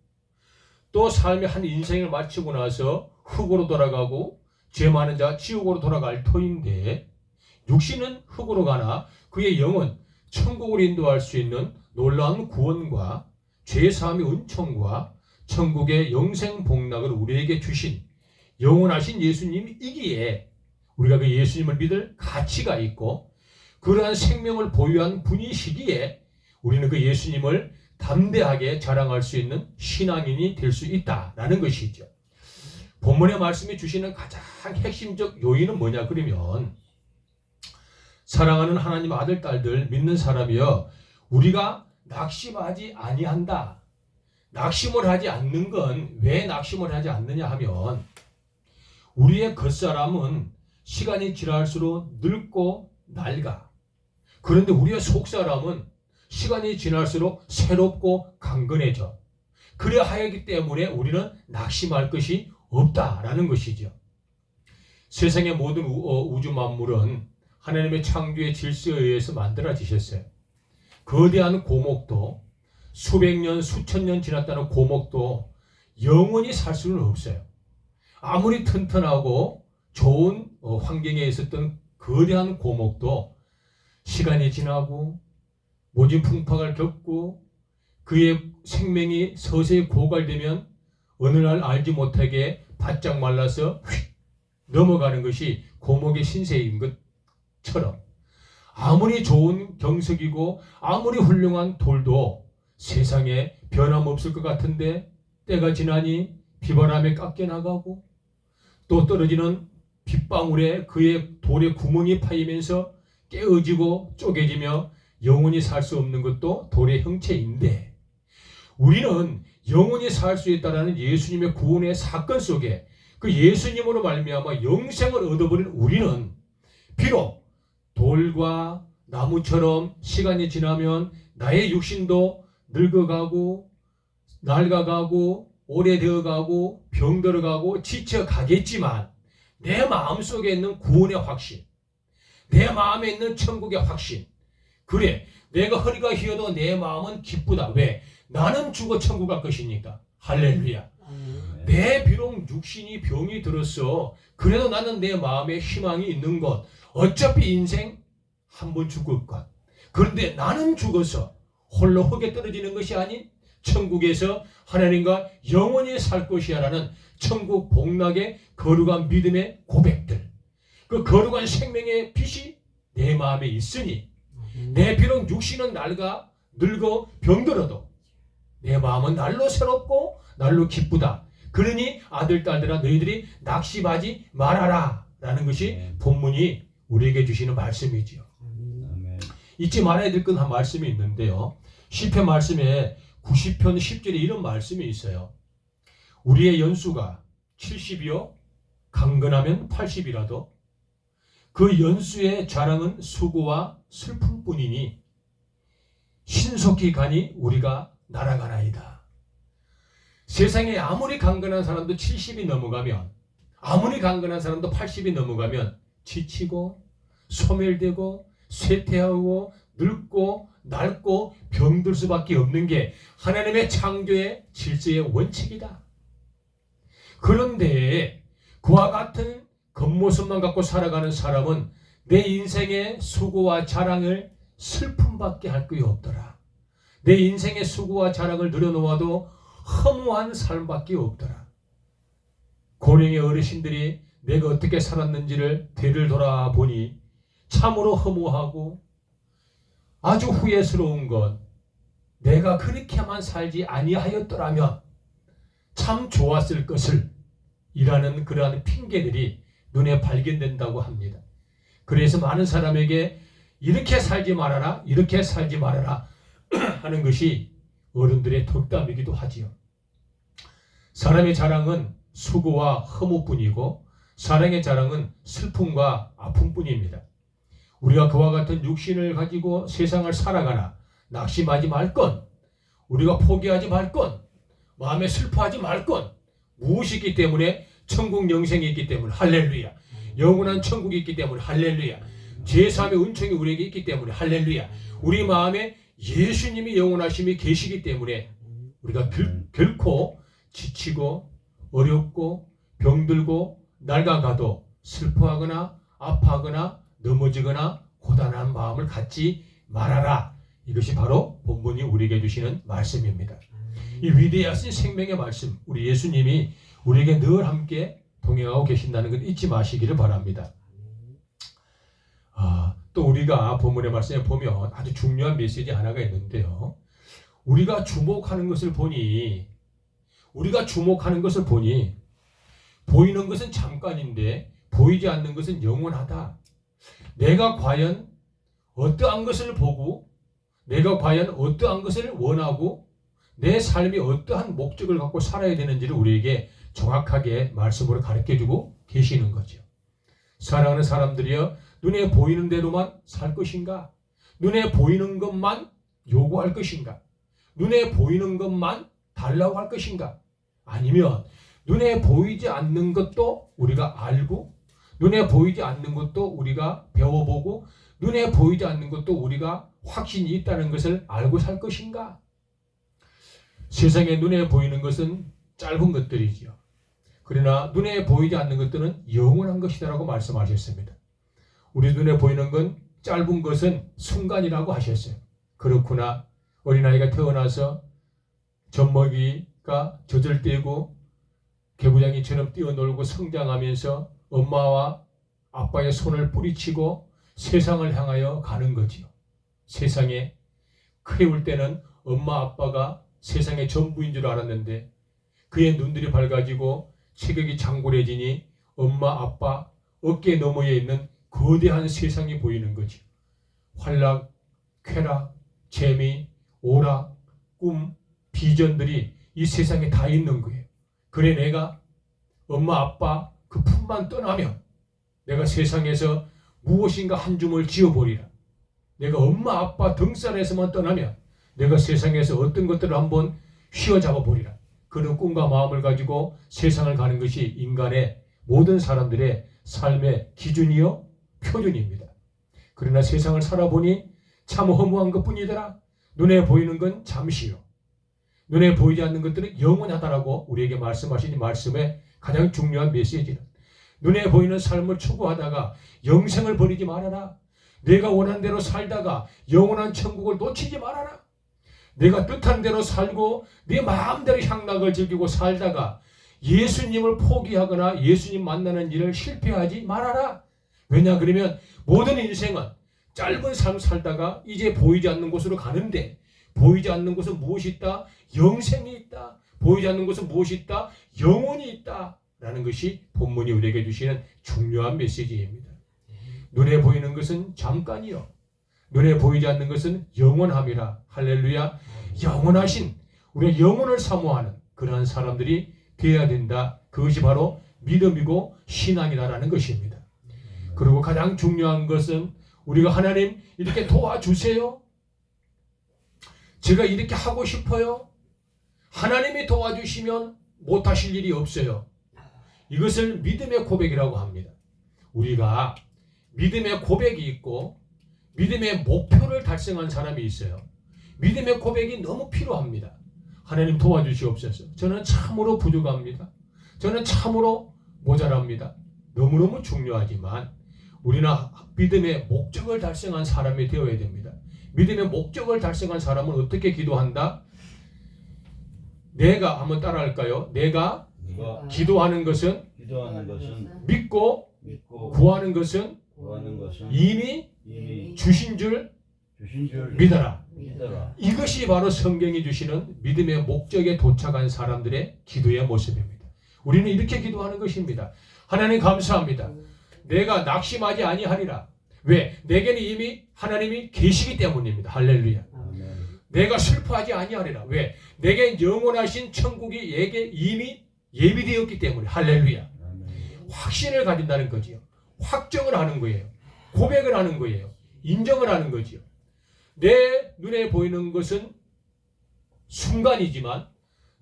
또 삶의 한 인생을 마치고 나서 흙으로 돌아가고 죄 많은 자 지옥으로 돌아갈 터인데 육신은 흙으로 가나 그의 영은 천국으로 인도할 수 있는 놀라운 구원과 죄사함의 은총과 천국의 영생 복락을 우리에게 주신 영원하신 예수님이기에 우리가 그 예수님을 믿을 가치가 있고 그러한 생명을 보유한 분이시기에 우리는 그 예수님을 담대하게 자랑할 수 있는 신앙인이 될 수 있다라는 것이죠. 본문의 말씀이 주시는 가장 핵심적 요인은 뭐냐 그러면 사랑하는 하나님 아들 딸들 믿는 사람이여 우리가 낙심하지 아니한다. 낙심을 하지 않는 건 왜 낙심을 하지 않느냐 하면 우리의 겉사람은 시간이 지날수록 늙고 낡아. 그런데 우리의 속사람은 시간이 지날수록 새롭고 강건해져. 그래 하기 때문에 우리는 낙심할 것이 없다라는 것이죠. 세상의 모든 우주 만물은 하나님의 창조의 질서에 의해서 만들어지셨어요. 거대한 고목도 수백 년, 수천 년 지났다는 고목도 영원히 살 수는 없어요. 아무리 튼튼하고 좋은 환경에 있었던 거대한 고목도 시간이 지나고 모진 풍파를 겪고 그의 생명이 서서히 고갈되면 어느 날 알지 못하게 바짝 말라서 휙 넘어가는 것이 고목의 신세인 것처럼 아무리 좋은 경석이고 아무리 훌륭한 돌도 세상에 변함없을 것 같은데 때가 지나니 비바람에 깎여나가고 또 떨어지는 빗방울에 그의 돌에 구멍이 파이면서 깨어지고 쪼개지며 영원히 살 수 없는 것도 돌의 형체인데 우리는 영원히 살 수 있다는 예수님의 구원의 사건 속에 그 예수님으로 말미암아 영생을 얻어버린 우리는 비록 돌과 나무처럼 시간이 지나면 나의 육신도 늙어가고 낡아가고 오래되어가고 병들어가고 지쳐가겠지만 내 마음속에 있는 구원의 확신, 내 마음에 있는 천국의 확신, 그래, 내가 허리가 휘어도 내 마음은 기쁘다. 왜? 나는 죽어 천국 갈 것이니까. 할렐루야. 내 비록 육신이 병이 들었어. 그래도 나는 내 마음에 희망이 있는 것. 어차피 인생 한 번 죽을 것. 그런데 나는 죽어서 홀로 흙에 떨어지는 것이 아닌 천국에서 하나님과 영원히 살 것이야 라는 천국 복락의 거룩한 믿음의 고백들. 그 거룩한 생명의 빛이 내 마음에 있으니 내 비록 육신은 늙어 병들어도 내 마음은 날로 새롭고 날로 기쁘다. 그러니 아들 딸들아 너희들이 낙심하지 말아라 라는 것이 본문이 우리에게 주시는 말씀이지요. 잊지 말아야 될 건 한 말씀이 있는데요. 시편 말씀에 90편 10절에 이런 말씀이 있어요. 우리의 연수가 70이요 강건하면 80이라도 그 연수의 자랑은 수고와 슬픔뿐이니 신속히 가니 우리가 날아가나이다. 세상에 아무리 강건한 사람도 70이 넘어가면, 아무리 강건한 사람도 80이 넘어가면 지치고 소멸되고 쇠퇴하고 늙고 낡고 병들 수밖에 없는 게 하나님의 창조의 질서의 원칙이다. 그런데 그와 같은 겉모습만 갖고 살아가는 사람은 내 인생의 수고와 자랑을 슬픔밖에 할 것이 없더라. 내 인생의 수고와 자랑을 늘어놓아도 허무한 삶밖에 없더라. 고령의 어르신들이 내가 어떻게 살았는지를 뒤를 돌아보니 참으로 허무하고 아주 후회스러운 건 내가 그렇게만 살지 아니하였더라면 참 좋았을 것을 이라는 그러한 핑계들이 눈에 발견된다고 합니다. 그래서 많은 사람에게 이렇게 살지 말아라, 이렇게 살지 말아라 하는 것이 어른들의 덕담이기도 하지요. 사람의 자랑은 수고와 허무뿐이고 사랑의 자랑은 슬픔과 아픔뿐입니다. 우리가 그와 같은 육신을 가지고 세상을 살아가나 낙심하지 말건, 우리가 포기하지 말건, 마음에 슬퍼하지 말건, 무엇이기 때문에 천국 영생이 있기 때문에 할렐루야. 영원한 천국이 있기 때문에 할렐루야. 제3의 은총이 우리에게 있기 때문에 할렐루야. 우리 마음에 예수님이 영원하심이 계시기 때문에 우리가 결코 지치고 어렵고 병들고 낡아가도 슬퍼하거나 아파하거나 넘어지거나 고단한 마음을 갖지 말아라. 이것이 바로 본문이 우리에게 주시는 말씀입니다. 이 위대하신 생명의 말씀, 우리 예수님이 우리에게 늘 함께 동행하고 계신다는 것 잊지 마시기를 바랍니다. 또 우리가 본문의 말씀에 보면 아주 중요한 메시지 하나가 있는데요. 우리가 주목하는 것을 보니 보이는 것은 잠깐인데 보이지 않는 것은 영원하다. 내가 과연 어떠한 것을 보고 내가 과연 어떠한 것을 원하고 내 삶이 어떠한 목적을 갖고 살아야 되는지를 우리에게 정확하게 말씀으로 가르쳐주고 계시는 거죠. 사랑하는 사람들이여, 눈에 보이는 대로만 살 것인가? 눈에 보이는 것만 요구할 것인가? 눈에 보이는 것만 달라고 할 것인가? 아니면 눈에 보이지 않는 것도 우리가 알고 눈에 보이지 않는 것도 우리가 배워보고 눈에 보이지 않는 것도 우리가 확신이 있다는 것을 알고 살 것인가? 세상에 눈에 보이는 것은 짧은 것들이지요. 그러나 눈에 보이지 않는 것들은 영원한 것이다라고 말씀하셨습니다. 우리 눈에 보이는 건 짧은 것은 순간이라고 하셨어요. 그렇구나. 어린아이가 태어나서 젖먹이가 젖을 개구장이처럼 뛰어놀고 성장하면서 엄마와 아빠의 손을 뿌리치고 세상을 향하여 가는 거지요. 세상에 키울 때는 엄마 아빠가 세상의 전부인 줄 알았는데 그의 눈들이 밝아지고 체격이 장골해지니 엄마 아빠 어깨 너머에 있는 거대한 세상이 보이는 거지. 활락, 쾌락, 재미, 오락, 꿈, 비전들이 이 세상에 다 있는 거예요. 그래 내가 엄마 아빠 그 품만 떠나면 내가 세상에서 무엇인가 한 줌을 지어버리라. 내가 엄마 아빠 등살에서만 떠나면 내가 세상에서 어떤 것들을 한번 휘어잡아 버리라. 그런 꿈과 마음을 가지고 세상을 가는 것이 인간의 모든 사람들의 삶의 기준이요 표준입니다. 그러나 세상을 살아보니 참 허무한 것뿐이더라. 눈에 보이는 건 잠시요. 눈에 보이지 않는 것들은 영원하다라고 우리에게 말씀하신 이 말씀의 가장 중요한 메시지는 눈에 보이는 삶을 추구하다가 영생을 버리지 말아라. 내가 원하는 대로 살다가 영원한 천국을 놓치지 말아라. 내가 뜻한 대로 살고 네 마음대로 향락을 즐기고 살다가 예수님을 포기하거나 예수님 만나는 일을 실패하지 말아라. 왜냐 그러면 모든 인생은 짧은 삶 살다가 이제 보이지 않는 곳으로 가는데 보이지 않는 곳은 무엇이 있다? 영생이 있다. 보이지 않는 곳은 무엇이 있다? 영혼이 있다. 라는 것이 본문이 우리에게 주시는 중요한 메시지입니다. 눈에 보이는 것은 잠깐이요. 눈에 보이지 않는 것은 영원함이라. 할렐루야. 영원하신 우리의 영혼을 사모하는 그러한 사람들이 되어야 된다. 그것이 바로 믿음이고 신앙이다라는 것입니다. 그리고 가장 중요한 것은 우리가 하나님 이렇게 도와주세요. 제가 이렇게 하고 싶어요. 하나님이 도와주시면 못하실 일이 없어요. 이것을 믿음의 고백이라고 합니다. 우리가 믿음의 고백이 있고 믿음의 목표를 달성한 사람이 있어요. 믿음의 고백이 너무 필요합니다. 하나님 도와주시옵소서. 저는 참으로 부족합니다. 저는 참으로 모자랍니다. 너무너무 중요하지만 우리는 믿음의 목적을 달성한 사람이 되어야 됩니다. 믿음의 목적을 달성한 사람은 어떻게 기도한다? 내가 한번 따라할까요? 내가 기도하는 것은 믿고 구하는 것은 이미 주신 줄 믿어라. 이것이 바로 성경이 주시는 믿음의 목적에 도착한 사람들의 기도의 모습입니다. 우리는 이렇게 기도하는 것입니다. 하나님 감사합니다. 내가 낙심하지 아니하리라. 왜? 내게는 이미 하나님이 계시기 때문입니다. 할렐루야. 내가 슬퍼하지 아니하리라. 왜? 내게 영원하신 천국이 내게 이미 예비되었기 때문에. 할렐루야. 확신을 가진다는 거지요. 확정을 하는 거예요. 고백을 하는 거예요. 인정을 하는 거지요. 내 눈에 보이는 것은 순간이지만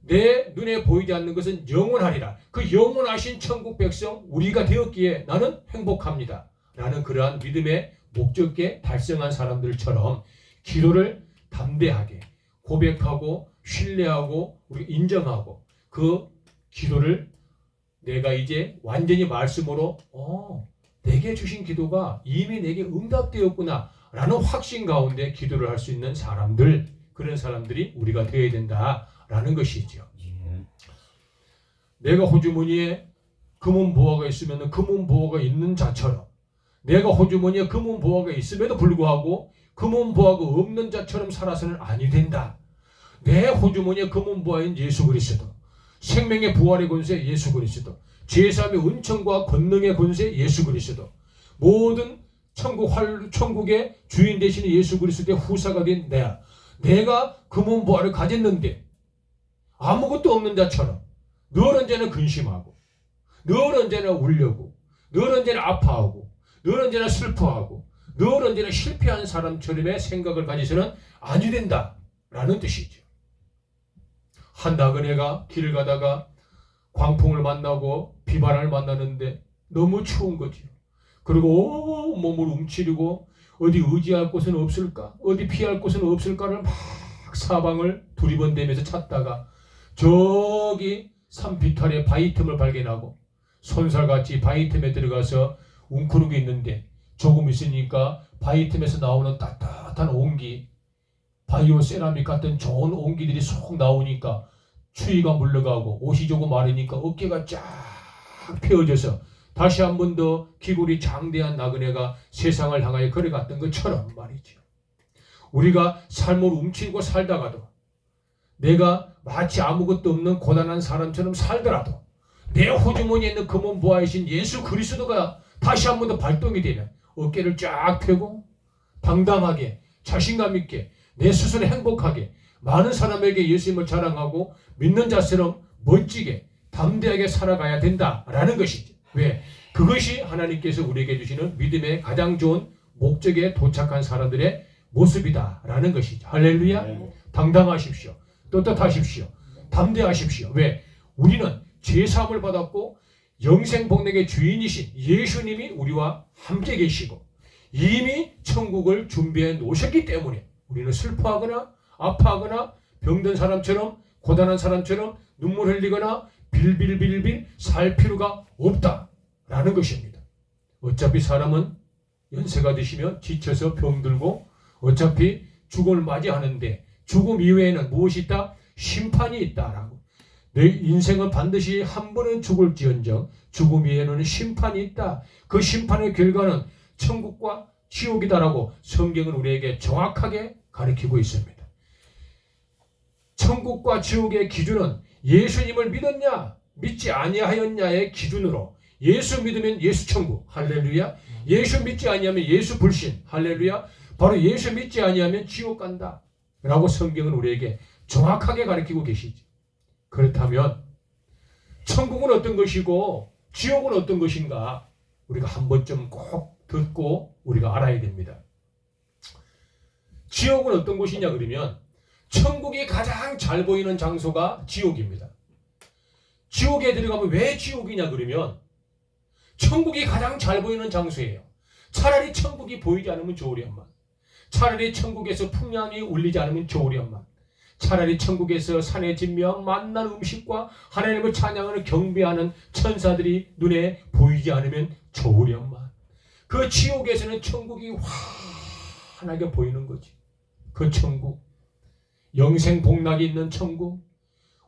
내 눈에 보이지 않는 것은 영원하리라. 그 영원하신 천국 백성 우리가 되었기에 나는 행복합니다. 라는 그러한 믿음의 목적에 달성한 사람들처럼 기도를 담대하게 고백하고 신뢰하고 우리 인정하고 그 기도를 내가 이제 완전히 말씀으로 내게 주신 기도가 이미 내게 응답되었구나 라는 확신 가운데 기도를 할 수 있는 사람들, 그런 사람들이 우리가 되어야 된다라는 것이죠. 내가 호주머니에 금은 보화가 있으면 금은 보화가 있는 자처럼 내가 호주머니에 금은 보화가 있음에도 불구하고 금은 보화가 없는 자처럼 살아서는 아니 된다. 내 호주머니에 금은 보화인 예수 그리스도, 생명의 부활의 권세 예수 그리스도, 제3의 은총과 권능의 권세 예수 그리스도, 모든 천국의 주인 되시는 예수 그리스도의 후사가 된 내가 금은 보화를 가졌는데 아무것도 없는 자처럼 늘 언제나 근심하고 늘 언제나 울려고 늘 언제나 아파하고 늘 언제나 슬퍼하고 늘 언제나 실패한 사람처럼의 생각을 가지서는 아니 된다라는 뜻이죠. 한 나그네가 길을 가다가 광풍을 만나고 비바람을 만나는데 너무 추운 거죠. 그리고 몸을 움츠리고 어디 의지할 곳은 없을까? 어디 피할 곳은 없을까를 막 사방을 두리번대면서 찾다가 저기 산 비탈에 바위 틈을 발견하고 손살같이 바위 틈에 들어가서 웅크르고 있는데 조금 있으니까 바위 틈에서 나오는 따뜻한 온기, 바이오 세라믹 같은 좋은 온기들이 쏙 나오니까 추위가 물러가고 옷이 조금 마르니까 어깨가 쫙 펴져서 다시 한 번 더 기골이 장대한 나그네가 세상을 향하여 걸어갔던 것처럼 말이죠. 우리가 삶을 움츠리고 살다가도 내가 마치 아무것도 없는 고단한 사람처럼 살더라도 내 호주머니에 있는 금은 보화이신 예수 그리스도가 다시 한 번 더 발동이 되면 어깨를 쫙 펴고 당당하게 자신감 있게 내 스스로 행복하게 많은 사람에게 예수님을 자랑하고 믿는 자처럼 멋지게 담대하게 살아가야 된다라는 것이죠. 왜? 그것이 하나님께서 우리에게 주시는 믿음의 가장 좋은 목적에 도착한 사람들의 모습이다라는 것이죠. 할렐루야. 당당하십시오. 떳떳하십시오. 담대하십시오. 왜? 우리는 죄사함을 받았고 영생복락의 주인이신 예수님이 우리와 함께 계시고 이미 천국을 준비해 놓으셨기 때문에 우리는 슬퍼하거나 아파하거나 병든 사람처럼 고단한 사람처럼 눈물 흘리거나 빌빌빌빌 살 필요가 없다라는 것입니다. 어차피 사람은 연세가 드시면 지쳐서 병들고 어차피 죽음을 맞이하는데 죽음 이외에는 무엇이 있다? 심판이 있다라고. 내 인생은 반드시 한 번은 죽을지언정 죽음 이외에는 심판이 있다. 그 심판의 결과는 천국과 지옥이다라고 성경은 우리에게 정확하게 가르치고 있습니다. 천국과 지옥의 기준은 예수님을 믿었냐 믿지 아니하였냐의 기준으로 예수 믿으면 예수 천국 할렐루야. 예수 믿지 아니하면 예수 불신 할렐루야. 바로 예수 믿지 아니하면 지옥 간다 라고 성경은 우리에게 정확하게 가르치고 계시지. 그렇다면 천국은 어떤 것이고 지옥은 어떤 것인가 우리가 한 번쯤 꼭 듣고 우리가 알아야 됩니다. 지옥은 어떤 곳이냐 그러면 천국이 가장 잘 보이는 장소가 지옥입니다. 지옥에 들어가면 왜 지옥이냐 그러면 천국이 가장 잘 보이는 장소예요. 차라리 천국이 보이지 않으면 좋으련만. 차라리 천국에서 풍랑이 울리지 않으면 좋으련만. 차라리 천국에서 산의 진미와 맛난 음식과 하나님을 찬양하는 경배하는 천사들이 눈에 보이지 않으면 좋으련만. 그 지옥에서는 천국이 환하게 보이는 거지. 그 천국, 영생 복락이 있는 천국,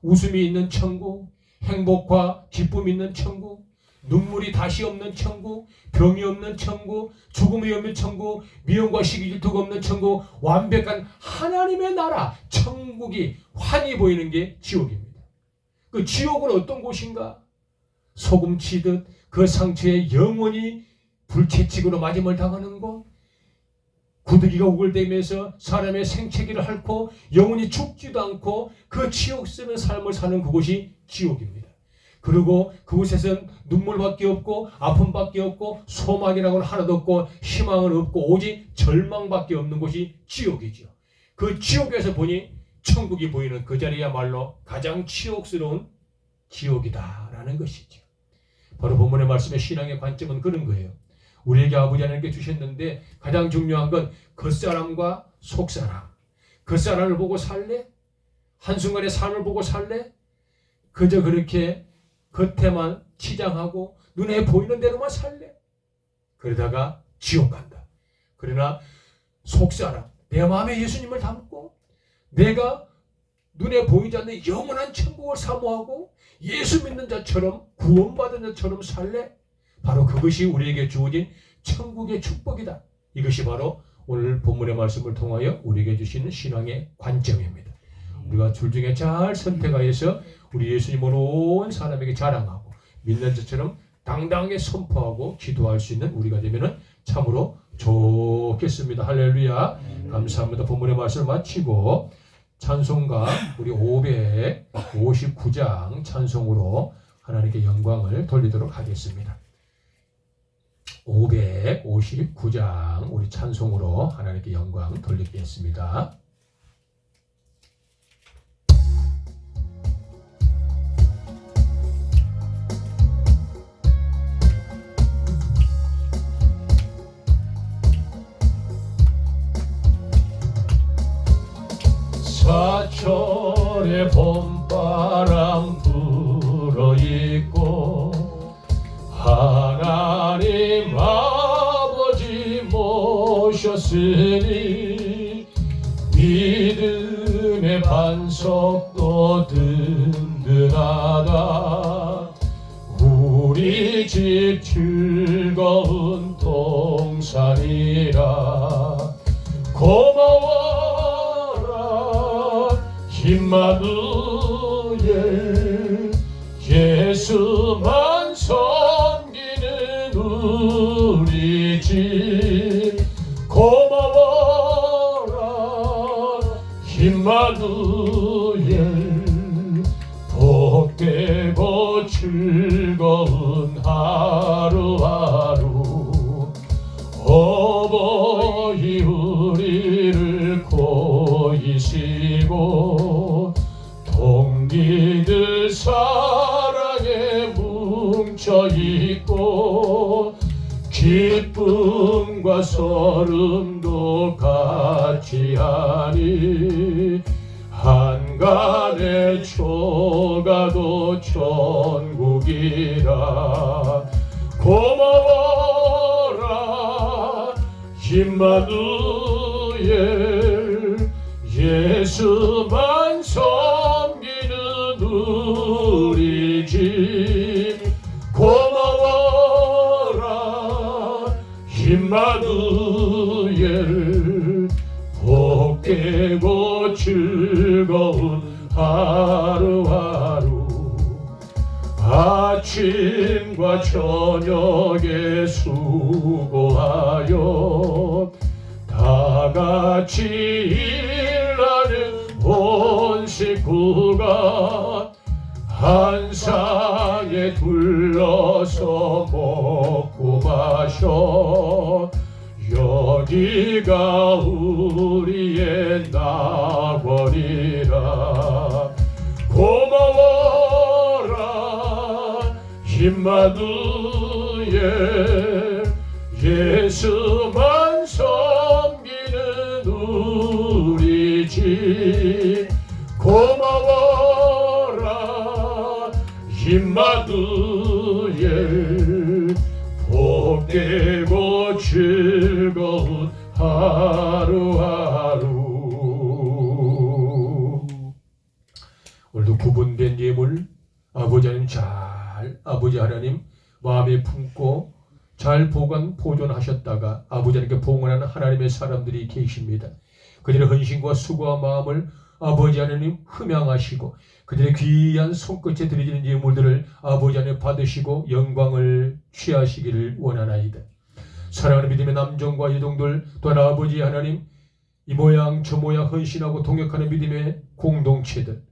웃음이 있는 천국, 행복과 기쁨이 있는 천국, 눈물이 다시 없는 천국, 병이 없는 천국, 죽음이 없는 천국, 미움과 시기 질투가 없는 천국, 완벽한 하나님의 나라 천국이 환히 보이는 게 지옥입니다. 그 지옥은 어떤 곳인가? 소금 치듯 그 상처에 영원히 불채찍으로 맞음을 당하는 곳, 구더기가 우글대면서 사람의 생채기를 핥고 영원히 죽지도 않고 그 치욕스러운 삶을 사는 그곳이 지옥입니다. 그리고 그곳에서는 눈물밖에 없고 아픔밖에 없고 소망이라고는 하나도 없고 희망은 없고 오직 절망밖에 없는 곳이 지옥이죠. 그 지옥에서 보니 천국이 보이는 그 자리야말로 가장 치욕스러운 지옥이다라는 것이죠. 바로 본문의 말씀의 신앙의 관점은 그런 거예요. 우리에게 아버지 하나님께 주셨는데 가장 중요한 건 겉사람과 속사람. 겉사람을 보고 살래? 한순간의 삶을 보고 살래? 그저 그렇게 겉에만 치장하고 눈에 보이는 대로만 살래? 그러다가 지옥 간다. 그러나 속사람, 내 마음에 예수님을 담고 내가 눈에 보이지 않는 영원한 천국을 사모하고 예수 믿는 자처럼 구원받은 자처럼 살래? 바로 그것이 우리에게 주어진 천국의 축복이다. 이것이 바로 오늘 본문의 말씀을 통하여 우리에게 주시는 신앙의 관점입니다. 우리가 둘 중에 잘 선택하여서 우리 예수님을 온 사람에게 자랑하고 믿는 자처럼 당당하게 선포하고 기도할 수 있는 우리가 되면 참으로 좋겠습니다. 할렐루야. 감사합니다. 본문의 말씀을 마치고 찬송가 우리 559장 찬송으로 하나님께 영광을 돌리도록 하겠습니다. 559장 우리 찬송으로 하나님께 영광 돌리겠습니다. 사철의 봄바람 불어있고 하나님 아버지 모셨으니 믿음의 반석도 든든하다. 우리 집 즐거운 동산이라 고마워라 임마누엘 예수만 섬기는 우리 집 고마워라 임마누엘 복되고 즐거운 하루하루 어버이 우리를 고이시고 동기들 사랑에 뭉쳐있고 기쁨과 기쁨과 설움도 같이 하니 한간의 초가도 천국이라. 고마워라 임마누엘 예수만 섬기는 우리 집. 고마워라 임마누엘 복되고 즐거운 하루하루. 아침과 저녁에 수고하여 다 같이 일하는 온 식구가 한 상에 둘러서 먹고 마셔. 여기가 우리의 낙원이라. 고마워라 임마누엘 예수만 섬기는 우리 집. 고마워라 임마누엘 복되고 즐거운 하루하루. 오늘도 구분된 예물 아버지 하나님 아버지 하나님 마음에 품고 잘 보존하셨다가 아버지 하나님께 봉헌하는 하나님의 사람들이 계십니다. 그들의 헌신과 수고와 마음을 아버지 하나님 흠양하시고 그들의 귀한 손끝에 드려지는 예물들을 아버지 하나님 받으시고 영광을 취하시기를 원하나이다. 사랑하는 믿음의 남정과 여종들 또한 아버지 하나님 이 모양 저 모양 헌신하고 동역하는 믿음의 공동체들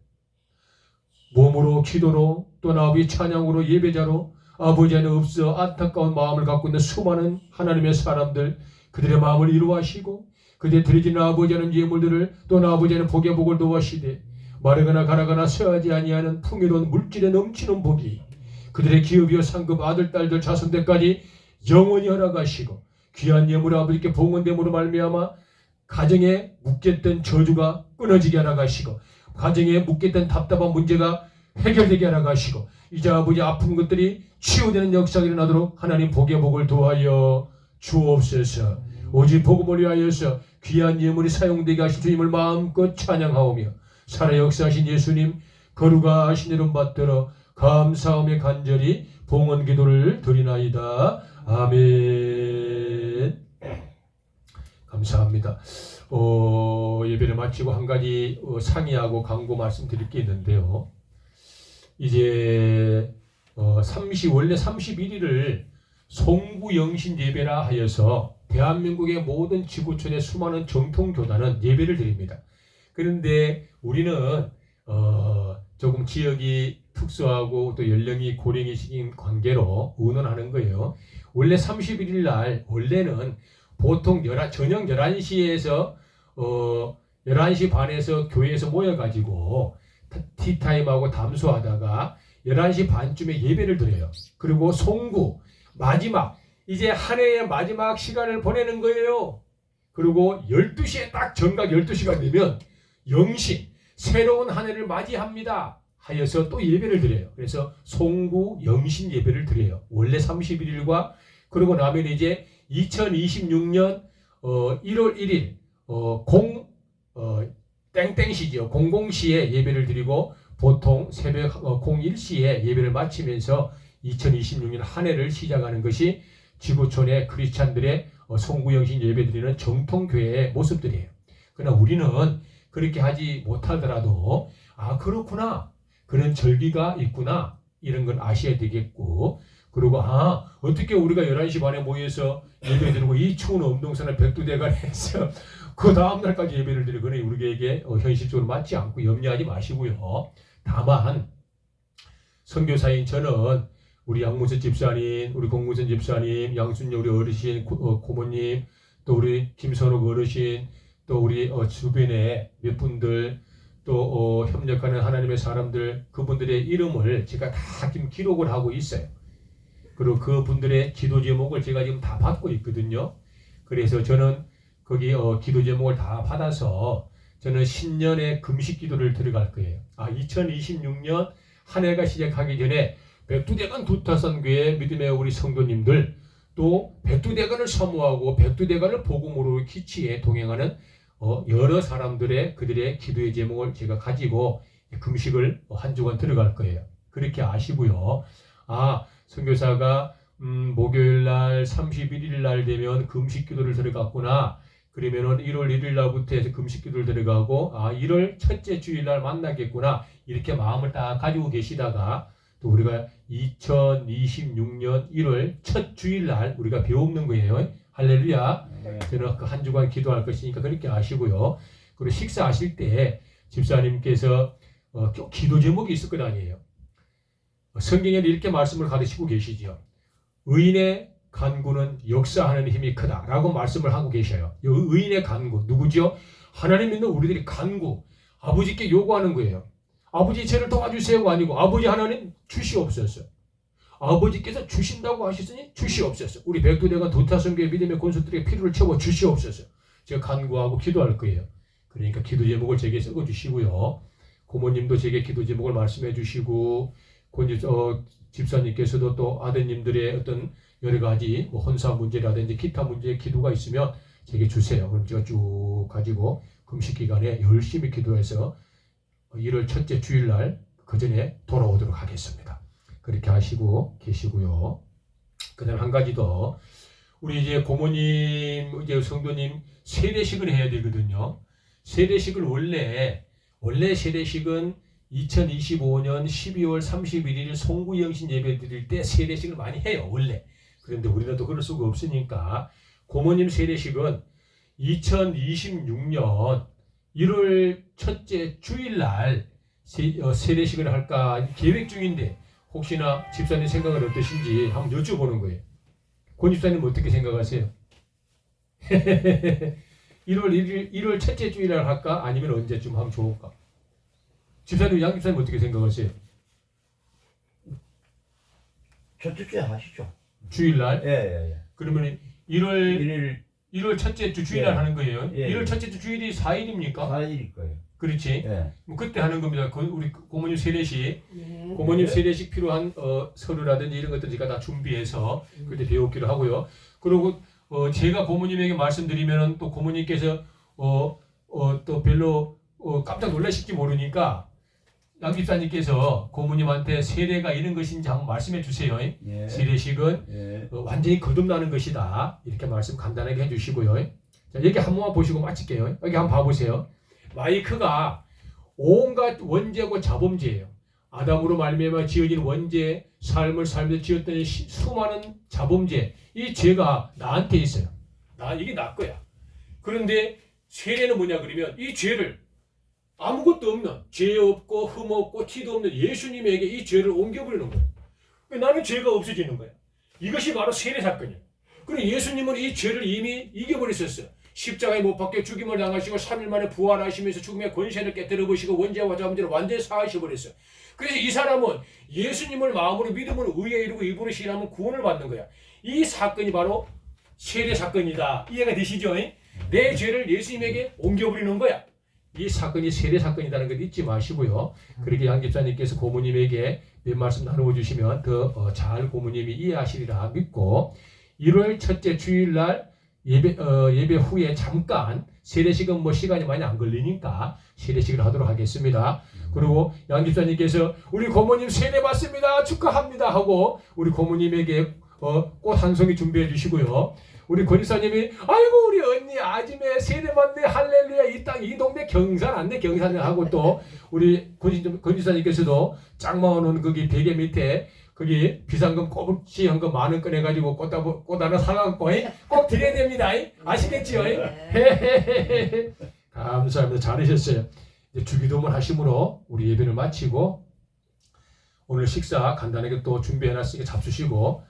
몸으로 기도로 또한 아버지 찬양으로 예배자로 아버지 안에 없어 안타까운 마음을 갖고 있는 수많은 하나님의 사람들 그들의 마음을 이루하시고 그들의 드려지는 아버지 하나님 예물들을 또한 아버지 하나님 복의 복을 도와시되 마르거나 가라거나 쇠하지 아니하는 풍요로운 물질에 넘치는 복이 그들의 기업이요 상급 아들 딸들 자손들까지 영원히 허락하시고 귀한 예물을 아버지께 봉헌됨으로 말미암아 가정에 묶였던 저주가 끊어지게 허락하시고 가정에 묶였던 답답한 문제가 해결되게 허락하시고 이제 아버지 아픈 것들이 치유되는 역사가 일어나도록 하나님 복의 복을 도하여 주옵소서. 오직 복음을 위하여서 귀한 예물이 사용되게 하신 주님을 마음껏 찬양하오며 살아 역사하신 예수님 거룩하신 이름 받들어 감사함에 간절히 봉헌 기도를 드리나이다. 아멘. 감사합니다. 예배를 마치고 한 가지 상의하고 광고 말씀드릴 게 있는데요. 이제 원래 31일을 송구영신 예배라 하여서 대한민국의 모든 지구촌의 수많은 정통교단은 예배를 드립니다. 그런데 우리는 조금 지역이 특수하고 또 연령이 고령이신 관계로 의논하는 거예요. 원래 31일 날 원래는 보통 저녁 11시에서 11시 반에서 교회에서 모여가지고 티타임하고 담소하다가 11시 반쯤에 예배를 드려요. 그리고 송구 마지막 이제 한 해의 마지막 시간을 보내는 거예요. 그리고 12시에 딱 정각 12시가 되면 영신 새로운 한 해를 맞이합니다 하여서 또 예배를 드려요. 그래서 송구 영신 예배를 드려요. 원래 31일과 그러고 나면 이제 2026년 1월 1일 땡땡시죠. 00시에 예배를 드리고 보통 새벽 01시에 예배를 마치면서 2026년 한 해를 시작하는 것이 지구촌의 크리스찬들의 송구영신 예배드리는 정통교회의 모습들이에요. 그러나 우리는 그렇게 하지 못하더라도 그렇구나 그런 절기가 있구나 이런 건 아셔야 되겠고 그리고 어떻게 우리가 11시 반에 모여서 예배드리고 이 추운 엄동산을 백두대간에서 그 다음날까지 예배를 드리거나 우리에게 현실적으로 맞지 않고 염려하지 마시고요. 다만 선교사인 저는 우리 양무선 집사님, 우리 공무선 집사님, 양순영 우리 어르신 고모님, 또 우리 김선욱 어르신, 또 우리 주변에 몇 분들 또 협력하는 하나님의 사람들 그분들의 이름을 제가 다 지금 기록을 하고 있어요. 그리고 그분들의 기도 제목을 제가 지금 다 받고 있거든요. 그래서 저는 거기 기도 제목을 다 받아서 저는 신년에 금식 기도를 들어갈 거예요. 2026년 한 해가 시작하기 전에 백두대간 두타선교회 믿음의 우리 성도님들 또 백두대간을 사모하고 백두대간을 복음으로 기치에 동행하는 여러 사람들의 그들의 기도의 제목을 제가 가지고 금식을 한 주간 들어갈 거예요. 그렇게 아시고요. 선교사가 목요일 날 31일 날 되면 금식 기도를 들어갔구나. 그러면은 1월 1일 날부터 해서 금식 기도를 들어가고 1월 첫째 주일 날 만나겠구나. 이렇게 마음을 딱 가지고 계시다가 또 우리가 2026년 1월 첫 주일 날 우리가 배우는 거예요. 할렐루야. 저는 그 한 주간 기도할 것이니까 그렇게 아시고요. 그리고 식사하실 때 집사님께서 기도 제목이 있을 것 아니에요. 성경에는 이렇게 말씀을 가르치고 계시죠. 의인의 간구는 역사하는 힘이 크다라고 말씀을 하고 계셔요. 의인의 간구 누구죠? 하나님 믿는 우리들이 간구 아버지께 요구하는 거예요. 아버지 저를 도와주세요가 아니고 아버지 하나님 주시옵소서. 아버지께서 주신다고 하셨으니 주시옵소서. 우리 백두대간 두타선교회 믿음의 권속들에게 필요를 채워 주시옵소서. 제가 간구하고 기도할 거예요. 그러니까 기도 제목을 제게 써주시고요. 고모님도 제게 기도 제목을 말씀해 주시고 집사님께서도 또 아드님들의 어떤 여러 가지 혼사 문제라든지 기타 문제의 기도가 있으면 제게 주세요. 그럼 제가 쭉 가지고 금식 기간에 열심히 기도해서 1월 첫째 주일날 그 전에 돌아오도록 하겠습니다. 그렇게 하시고 계시고요. 그다음 한 가지 더 우리 이제 고모님 이제 성도님 세례식을 해야 되거든요. 세례식을 원래 세례식은 2025년 12월 31일 송구영신 예배 드릴 때 세례식을 많이 해요. 원래. 그런데 우리는 또 그럴 수가 없으니까 고모님 세례식은 2026년 1월 첫째 주일날 세례식을 할까 계획 중인데 혹시나 집사님 생각은 어떠신지 한번 여쭤보는 거예요. 권 집사님 어떻게 생각하세요? 1월 첫째 주일날 할까? 아니면 언제쯤 하면 좋을까? 집사님, 양 집사님 어떻게 생각하세요? 첫째 주에 하시죠. 주일날? 예. 그러면 1월 첫째 주 주일날 하는 거예요? 1월 첫째 주 주일이 4일입니까? 4일일 거예요. 그렇지? 예. 뭐 그때 하는 겁니다. 우리 고모님 세례식, 고모님 세례식 필요한 서류라든지 이런 것들 제가 다 준비해서 그때 배우기로 하고요. 그리고 제가 고모님에게 말씀드리면 또 고모님께서 또 별로 깜짝 놀라실지 모르니까 양 집사님께서 고모님한테 세례가 이런 것인지 한번 말씀해 주세요. 예. 세례식은 완전히 거듭나는 것이다. 이렇게 말씀 간단하게 해주시고요. 자, 여기 한 번만 보시고 마칠게요. 여기 한번 봐보세요. 마이크가 온갖 원죄고 자범죄예요. 아담으로 말미암아 지어진 원죄, 삶을 살면서 지었던 수많은 자범죄, 이 죄가 나한테 있어요. 이게 나 거야. 그런데 세례는 뭐냐 그러면 이 죄를 아무것도 없는, 죄 없고 흠 없고 티도 없는 예수님에게 이 죄를 옮겨버리는 거예요. 나는 죄가 없어지는 거야. 이것이 바로 세례 사건이에요. 그리고 예수님은 이 죄를 이미 이겨버리셨어요. 십자가에 못 박혀 죽임을 당하시고 3일 만에 부활하시면서 죽음의 권세를 깨뜨려 보시고 원죄와 자범죄를 완전히 사하셔버렸어요. 그래서 이 사람은 예수님을 마음으로 믿음으로 의에 이르고 입으로 시인하면 구원을 받는 거야. 이 사건이 바로 세례 사건이다. 이해가 되시죠? 내 죄를 예수님에게 옮겨버리는 거야. 이 사건이 세례 사건이라는 걸 잊지 마시고요. 그렇게 양 집사님께서 고모님에게 몇 말씀 나누어주시면 더 잘 고모님이 이해하시리라 믿고 1월 첫째 주일날 예배 후에 잠깐 세례식은 뭐 시간이 많이 안 걸리니까 세례식을 하도록 하겠습니다. 그리고 양 집사님께서 우리 고모님 세례 받습니다. 축하합니다 하고 우리 고모님에게 꽃 한 송이 준비해 주시고요. 우리 권지사님이 아이고 우리 언니 아침에 세례 받네 할렐루야 이 땅 이 동네 경산 안돼 경산을 하고 또 우리 권지사님께서도 짱마오는 거기 베개 밑에 거기 비상금 꼬북지 한 거 만원 꺼내가지고 꽃 하나 사갖고 꼭 드려야 됩니다. 아시겠지요? 감사합니다. 잘하셨어요. 이제 주기도문 하심으로 우리 예배를 마치고 오늘 식사 간단하게 또 준비해놨으니까 잡수시고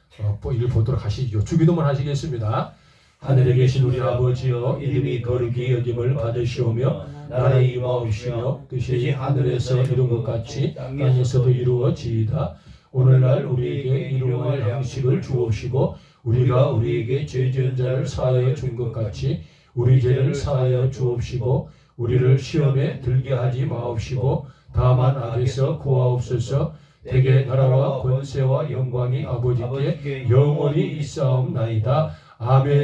일 보도록 하시죠. 주기도문 하시겠습니다. 하늘에 계신 우리 아버지여 이름이 거룩히 여김을 받으시오며 나라의 임하옵시며 뜻이 하늘에서 이룬 것 같이 땅에서도 이루어지이다. 오늘날 우리에게 일용할 양식을 주옵시고 우리가 우리에게 죄 지은 자를 사하여 준 것 같이 우리 죄를 사하여 주옵시고 우리를 시험에 들게 하지 마옵시고 다만 악에서 구하옵소서. 대개 나라와 권세와 영광이 아버지께 영원히 있사옵나이다. 아멘.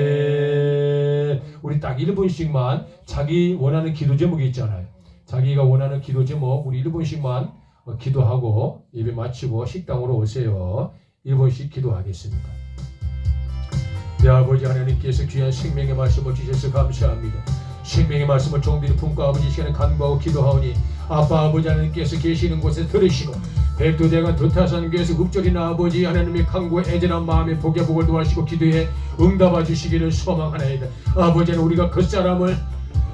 우리 딱 1분씩만 자기 원하는 기도 제목이 있잖아요. 자기가 원하는 기도 제목 우리 1분씩만 기도하고 예배 마치고 식당으로 오세요. 1분씩 기도하겠습니다. 내 아버지 하나님께서 귀한 생명의 말씀을 주셔서 감사합니다. 생명의 말씀을 종들이 품고 아버지 시간에 간구하고 기도하오니 아빠 아버지 하나님께서 계시는 곳에 들으시고 백두대간 두타산교에서 읍절인 아버지 하나님의 강구와 애절한 마음에 복의 복을 도하시고 기도에 응답하 주시기를 소망하나이다. 아버지는 우리가 그 사람을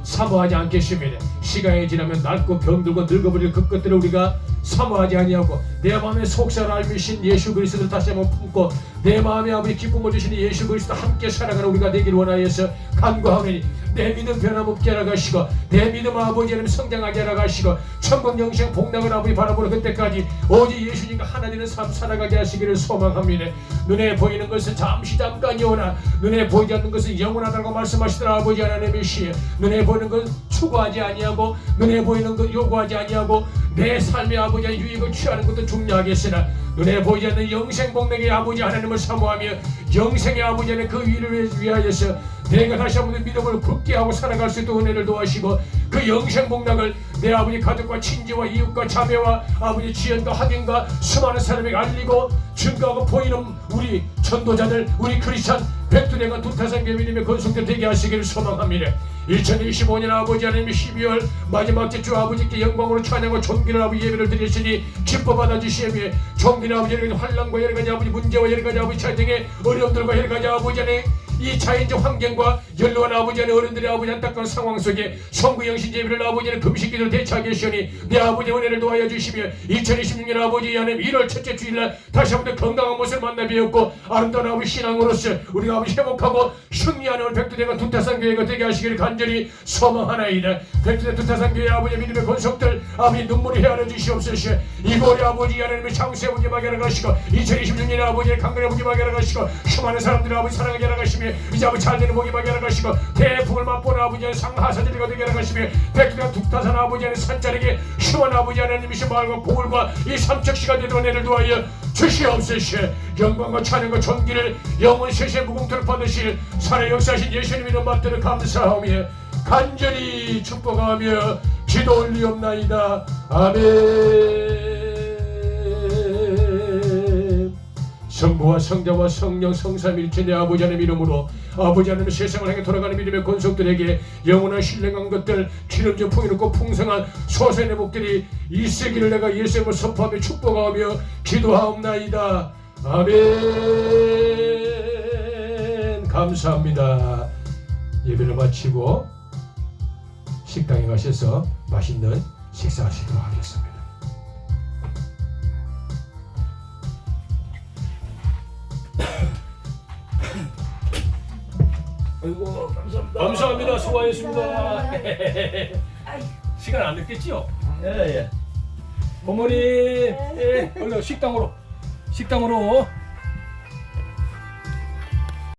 사모하지 않겠습니다. 시간이 지나면 낡고 병들고 늙어버릴 그 것들을 우리가 사모하지 아니하고 내 마음에 속사를 알미신 예수 그리스도를 다시 한번 품고 내 마음에 아버지 기쁨을 주시는 예수 그리스도 함께 살아가는 우리가 되길 원하여서 간구하오니 내 믿음 변함없게 하라가시고 내 믿음 아버지 하나님 성장하게 하라가시고 천국 영생 복락을 아버지 바라보는 그때까지 오직 예수님과 하나 되는 삶 살아가게 하시기를 소망합니다. 눈에 보이는 것은 잠깐이오나 눈에 보이지 않는 것은 영원하다고 말씀하시더라. 아버지 하나님의 시에 눈에 보이는 것 추구하지 아니하고 눈에 보이는 것 요구하지 아니하고 내 삶의 아버지의 유익을 취하는 것도 중요하겠으나 눈에 보이지 않는 영생 복락의 아버지 하나님을 사모하며 영생의 아버지 하나님 그 위를 위하여서 내가 다시 한번 믿음을 굳게 하고 살아갈 수 있도록 은혜를 도와시고 그 영생 복락을 내 아버지 가족과 친지와 이웃과 자매와 아버지 지연과 학인과 수많은 사람에게 알리고 증거하고 보이는 우리 전도자들 우리 크리스찬 백두대간 두타산교회 믿음의 건축들 되게 하시기를 소망합니다. 2025년 아버지 하나님의 12월 마지막 주 아버지께 영광으로 찬양과 존귀를 아버지 예배를 드렸으니 기뻐 받아주시며 존귀는 아버지 여러 가지 환난과 여러 가지 아버지 문제와 여러 가지 아버지 차등의 어려움들과 여러 가지 아버지 하나님 이 자연적 환경과 연로한 아버지 하나님 어른들의 아버지 안타까운 상황 속에 성구영신 예배를 아버지 하나님 금식기도를 대처하게 하시오니 내 아버지 은혜를 도와여 주시며 2026년 아버지 하나님 1월 첫째 주일날 다시 한번 건강한 모습을 만나 뵈었고 아름다운 아버지 신앙으로서 우리가 아버지 회복하고 승리하는 백두대간 두타산교회가 되게 하시기를 간절히 소망하나이다. 백두대 두타산교회 아버지 믿음의 권속들 아버지 눈물이 헤아려 주시옵소서. 이곳에 아버지 하나님의 장수의 분이 막여 나가시고 2026년에 아버지의 강건의 분이 막여 나가시고 수많은 사람들이 아버지 사랑하게 나가시며 이제 아버지 잘되는 복이 막여 나가시고 대풍을 맛보는 아버지의 상하사들이가 되게 나가시며 백두대간 두타산 아버지의 산자리게 수많은 아버지 하나님이신 마을과 보울과 이 삼척 시간 되도록 은혜를 도하여 주시옵소서. 영광과 찬양과 존귀를 영원 세세 무궁토록 받으실 살아 역사하신 예수님 이름 받들어 감사하며 간절히 축복하며 기도 올리옵나이다. 아멘. 성부와 성자와 성령 성삼일체 내 아버지 하나님 이름으로 아버지 하나님 세상을 향해 돌아가는 믿음의 권속들에게 영원한 신령한 것들 기름져 풍요롭고 풍성한 소생의 복들이 있으기를 내가 예수님을 선포하며 축복하며 기도하옵나이다. 아멘. 감사합니다. 예배를 마치고 식당에 가셔서 맛있는 식사하시도록 하겠습니다. 아이고 감사합니다. 감사합니다. 수고하셨습니다. 시간 안 늦겠지요? 예. 고모님, 얼른 식당으로.